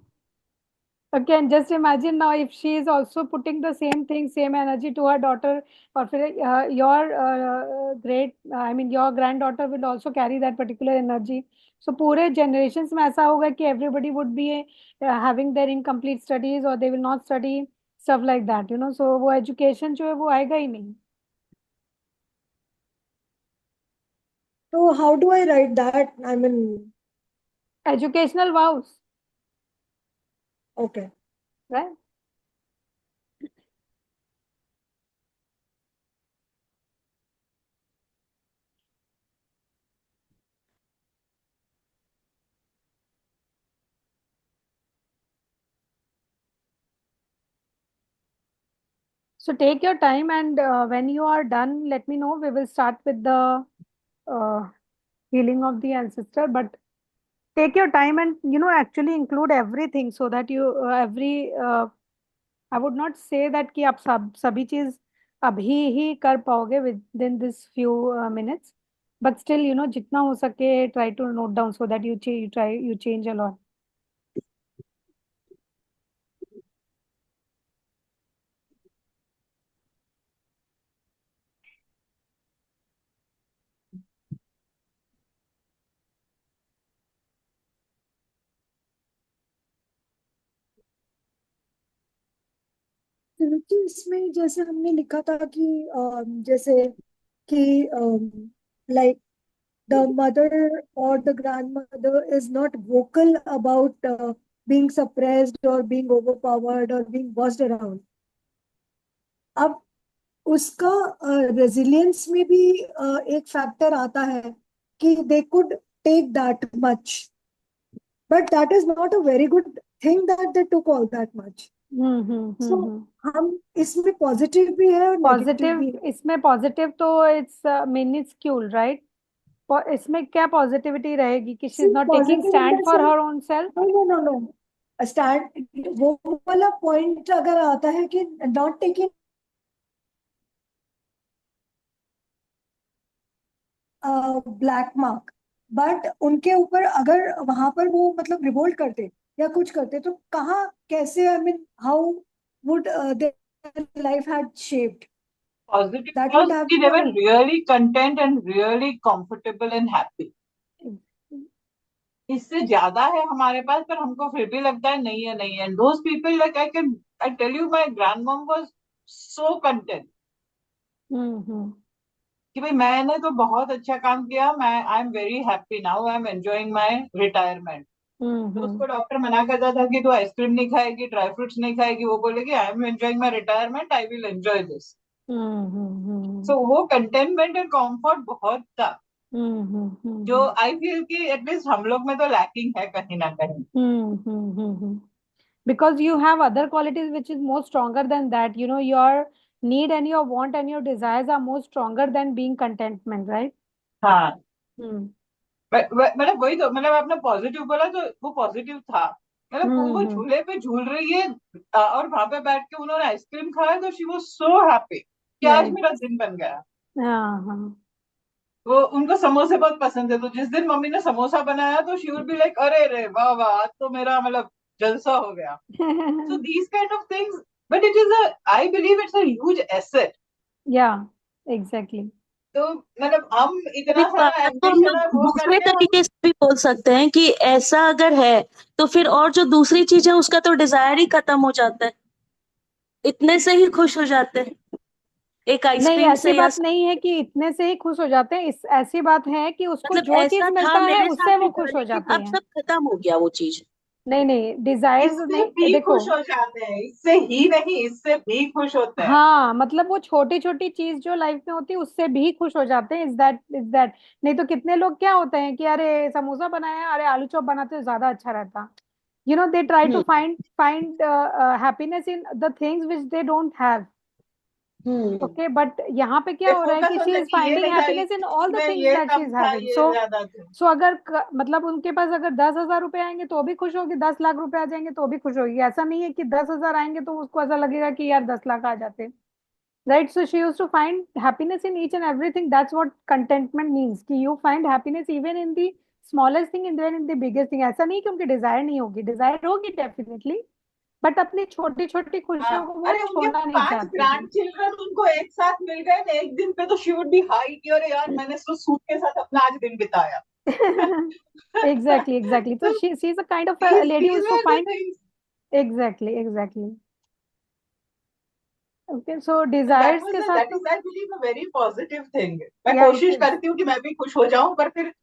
A: Okay, and just imagine now if she is also putting the same thing, same energy to her daughter, or your great, I mean, your granddaughter will also carry that particular energy. So पूरे generations में ऐसा होगा कि everybody would be having their incomplete studies or they will not study stuff like that. So वो education जो है वो आएगा ही नहीं.
B: So how do I write that? I mean,
A: Educational vows,
B: okay.
A: right? So take your time, and when you are done, let me know. We will start with the uh, healing of the ancestor, but take your time and actually include everything so that you every I would not say that कि आप सभी चीज अभी ही कर पाओगे within this few minutes, but still जितना हो सके try to note down so that you change a lot.
B: क्योंकि इसमें जैसे हमने लिखा था कि जैसे कि like the mother or the grandmother is not vocal about being suppressed or being overpowered or being bossed around. अब उसका रेजिलियंस में भी एक फैक्टर आता है कि they could take that much but that is not a very good thing that they took all that much so हम इसमें पॉजिटिव भी है और नेगेटिव
A: पॉजिटिव,
B: भी है
A: इसमें पॉजिटिव तो इट्स मेनली स्क्यूल, राइट? इसमें क्या पॉजिटिविटी रहेगी कि she is not taking
B: positive in
A: stand
B: the
A: for
B: sense
A: her own self.
B: No no no no stand वो वाला पॉइंट अगर आता है कि not taking black mark but उनके ऊपर अगर वहां पर वो मतलब रिवोल्ट करते या कुछ करते तो कहाँ कैसे I mean how would their life had shaped
C: Positive
B: that would
C: was
B: have
C: कि they were
B: been
C: really content and really comfortable and happy. इससे ज्यादा है हमारे पास, पर हमको फिर भी लगता है नहीं है नहीं है. And those people, like I tell you, my grandmom was so content कि भाई मैंने तो बहुत अच्छा काम किया, मैं I am very happy now, I am enjoying my retirement. तो उसको डॉक्टर मना करता था कि तू आइसक्रीम नहीं खाएगी, ड्राई फ्रूट्स नहीं खाएगी, वो बोलेगी I am enjoying my retirement, I will enjoy this. So वो कंटेनमेंट एंड कॉम्फर्ट बहुत था, जो आई फील कि एटलीस्ट हम लोग में तो लैकिंग है कहीं ना कहीं.
A: Because you have other qualities which is more stronger than that. Your need and your want and your desires are more stronger than being contentment, right?
C: हाँ,
A: Hmm.
C: मतलब वही तो, मतलब आपने पॉजिटिव बोला तो वो पॉजिटिव था. मतलब वो झूले पे झूल रही है और वहां पे बैठ के उन्होंने आइसक्रीम खाया तो शी वाज सो हैप्पी कि आज
A: Right.
C: मेरा दिन बन गया.
A: हाँ.
C: वो उनको समोसे बहुत पसंद है, तो जिस दिन मम्मी ने समोसा बनाया तो शी वुड बी लाइक, अरे रे वाह वाह, आज तो मेरा मतलब जलसा हो गया. So these kind of things, but it is I believe it's a huge asset.
A: Yeah, exactly.
C: तो मतलब हम
E: अभी
C: इतना सारा
E: तो हम
C: एम्बिशन
E: लोग
C: और वो
E: दूसरे
C: करके हम
E: तरीके से भी बोल सकते हैं कि ऐसा अगर है तो फिर और जो दूसरी चीज है उसका तो डिजायर ही खत्म हो जाता है, इतने से ही खुश हो जाते हैं एक
A: नहीं,
E: आइसक्रीम
A: ऐसी
E: से या
A: बात नहीं है कि इतने से ही खुश हो जाते हैं, इस ऐसी बात है कि उसको
E: मतलब
A: जो चीज
E: ऐसा था
A: मिलता है
E: मेरे साथ
A: उससे
E: भी
A: वो
E: था,
A: खुश हो
E: लेकिन
A: जाती
E: अब
A: है।
E: सब खत्म हो गया वो चीज।
A: नहीं नहीं, डिजायर्स
C: इससे
A: नहीं,
C: भी
A: देखो।
C: खुश हो जाते हैं, इससे ही नहीं, इससे भी खुश होते हैं.
A: हाँ, मतलब वो छोटी छोटी चीज जो लाइफ में होती है उससे भी खुश हो जाते हैं, इज दैट। नहीं तो कितने लोग क्या होते हैं कि अरे समोसा बनाया, अरे आलू चॉप बनाते तो ज्यादा अच्छा रहता। They try to
E: hmm
A: find happiness in the things which they don't have.
E: Hmm
A: okay, but यहाँ पे क्या
C: दे
A: हो रहा है
C: फोकस
A: कि
C: ऑन
A: शी
C: दैट
A: इज
C: कि ये
A: फाइंडिंग
C: नहीं था,
A: हैप्पीनेस इन ऑल द
C: इसमें
A: थिंग्स
C: ये
A: दैट शी
C: कम
A: इज
C: था,
A: हैविंग।
C: ये
A: सो
C: ज्यादा था.
A: सो अगर मतलब उनके पास अगर 10,000 रुपए आएंगे तो भी खुश होगी, 10 लाख रुपए आ जाएंगे तो भी खुश होगी। ऐसा नहीं है कि 10,000 आएंगे तो उसको ऐसा लगेगा कि यार 10 लाख आ जाते। Right, so she use to find happiness in each and everything. That's what contentment means, कि you find happiness even in the smallest thing, even in the biggest thing. ऐसा नहीं कि उनकी डिजायर नहीं होगी, डिजायर होगी डेफिनेटली, बट अपनी छोटी छोटी
C: हाँ,
A: खुशियों को वो
C: अरे उनके
A: छोड़ना नहीं
C: 5
A: चाहती
C: ग्रैंड चिल्ड्रन उनको एक साथ मिल गए ना एक दिन पे, तो शी वुड बी हाई कि अरे यार मैंने तो सूट के साथ अपना आज दिन बिताया.
A: Exactly. So
C: So
A: she's a kind of a
C: these
A: lady who
C: these
A: is to
C: were the
A: find.
C: things.
A: Exactly. Okay, so
C: So
A: desires के साथ
C: that
A: तो
C: is I believe a very positive thing. मैं
A: yeah, it
C: कोशिश
A: is.
C: करती हूँ कि मैं भी खुश हो जाऊं, पर फिर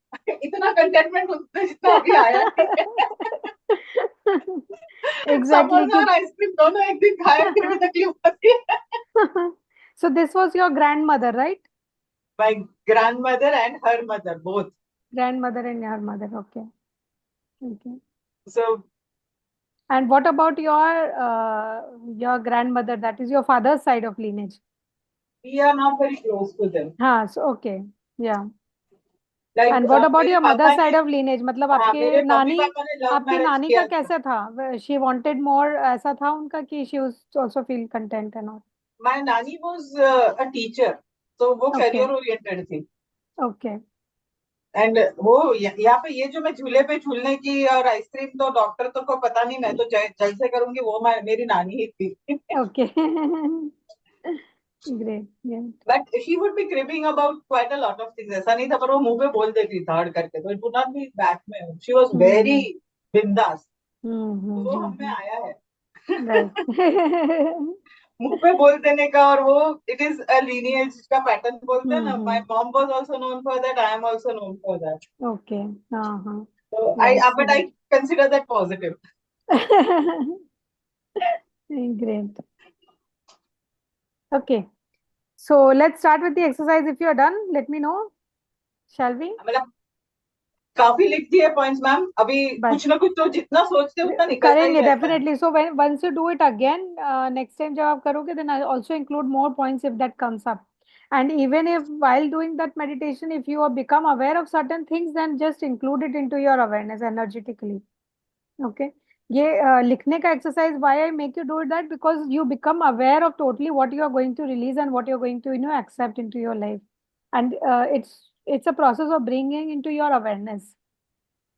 C: इतना कंटेंटमेंट उतना जितना अभी आया नहीं है.
A: Exactly.
C: समोसा और आइसक्रीम दोनों एक दिन खाए फिर भी तकलीफ होती है.
A: So this was your grandmother, right?
C: My grandmother and her mother both.
A: Grandmother and your mother. Okay.
C: So
A: And what about your grandmother? That is your father's side of lineage.
C: we are not very close to them.
A: हाँ, so okay, yeah.
C: Like
A: And what about
C: मेरे
A: your
C: पापा
A: mother's side
C: ने,
A: of lineage? मतलब
C: हाँ
A: आपके
C: मेरे mummy
A: नानी,
C: पापा ने लव
A: आपकी
C: मैरिज
A: नानी का
C: किया था.
A: कैसे था? She wanted more, ऐसा था उनका कि she was also feel content and all.
C: My nanny was a teacher, so वो
A: Okay,
C: career oriented थी.
A: okay.
C: एंड वो यहाँ पे ये जो मैं झूले पे झूलने की और आइसक्रीम तो डॉक्टर तो को पता नहीं, मैं तो जल से करूंगी, वो मेरी नानी ही थी.
A: Okay. Great.
C: But she would be cribbing about quite a lot of things. ऐसा नहीं था, पर वो मुंह पे बोल देती धड़ करके, तो it would not be back में. शी वॉज वेरी
A: हम्म
C: बिंदास. वो हम में
A: हम्म
C: आया है.
A: राइट
C: मुंह पे बोल देने का, और वो इट इज अ लीनिएज का पैटर्न बोलते हैं ना. My mom was also known for that, I am also known for that.
A: Okay हाँ
C: So
A: nice
C: but I consider that positive.
A: great. Okay, so let's start with the exercise. If you are done, let me know. Shall we?
C: मतलब काफी लिख दिए points ma'am, अभी
A: बस
C: कुछ ना कुछ तो जितना सोचते हैं उतना निकलता ही
A: करेंगे
C: रहता है.
A: Definitely. So once you do it again, next time जब आप करोगे, then I also include more points if that comes up. And even if while doing that meditation, if you have become aware of certain things, then just include it into your awareness energetically. Okay, ये लिखने का exercise, why I make you do that, because you become aware of totally what you are going to release and what you are going to accept into your life. And it's a process of bringing into your awareness.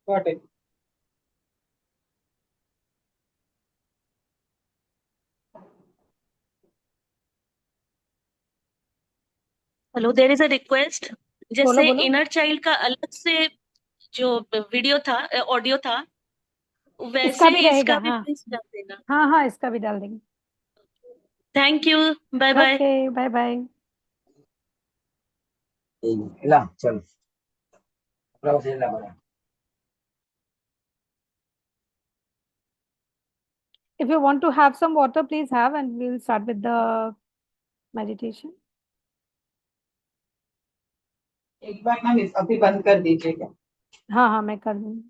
C: Got it.
E: Hello, there is a request,
A: बोलो
E: जैसे
A: बोलो.
E: Inner child का अलग से जो video था, audio था,
A: इसका
E: वैसे
A: भी
E: इसका
A: रहेगा,
E: भी
A: हाँ.
E: प्लीज कर देना.
A: हाँ, इसका भी डाल देंगे.
E: Thank you, bye bye.
A: Okay, bye bye.
C: ಇಲ್ಲ ಚಲೋ ಪ್ರವಾಸ ಇಲ್ಲ ಬರ.
A: If you want to have some water, please have, and we'll start with the meditation.
C: एक बार मैम अभी बंद कर दीजिएगा.
A: हाँ, मैं कर दूंगी.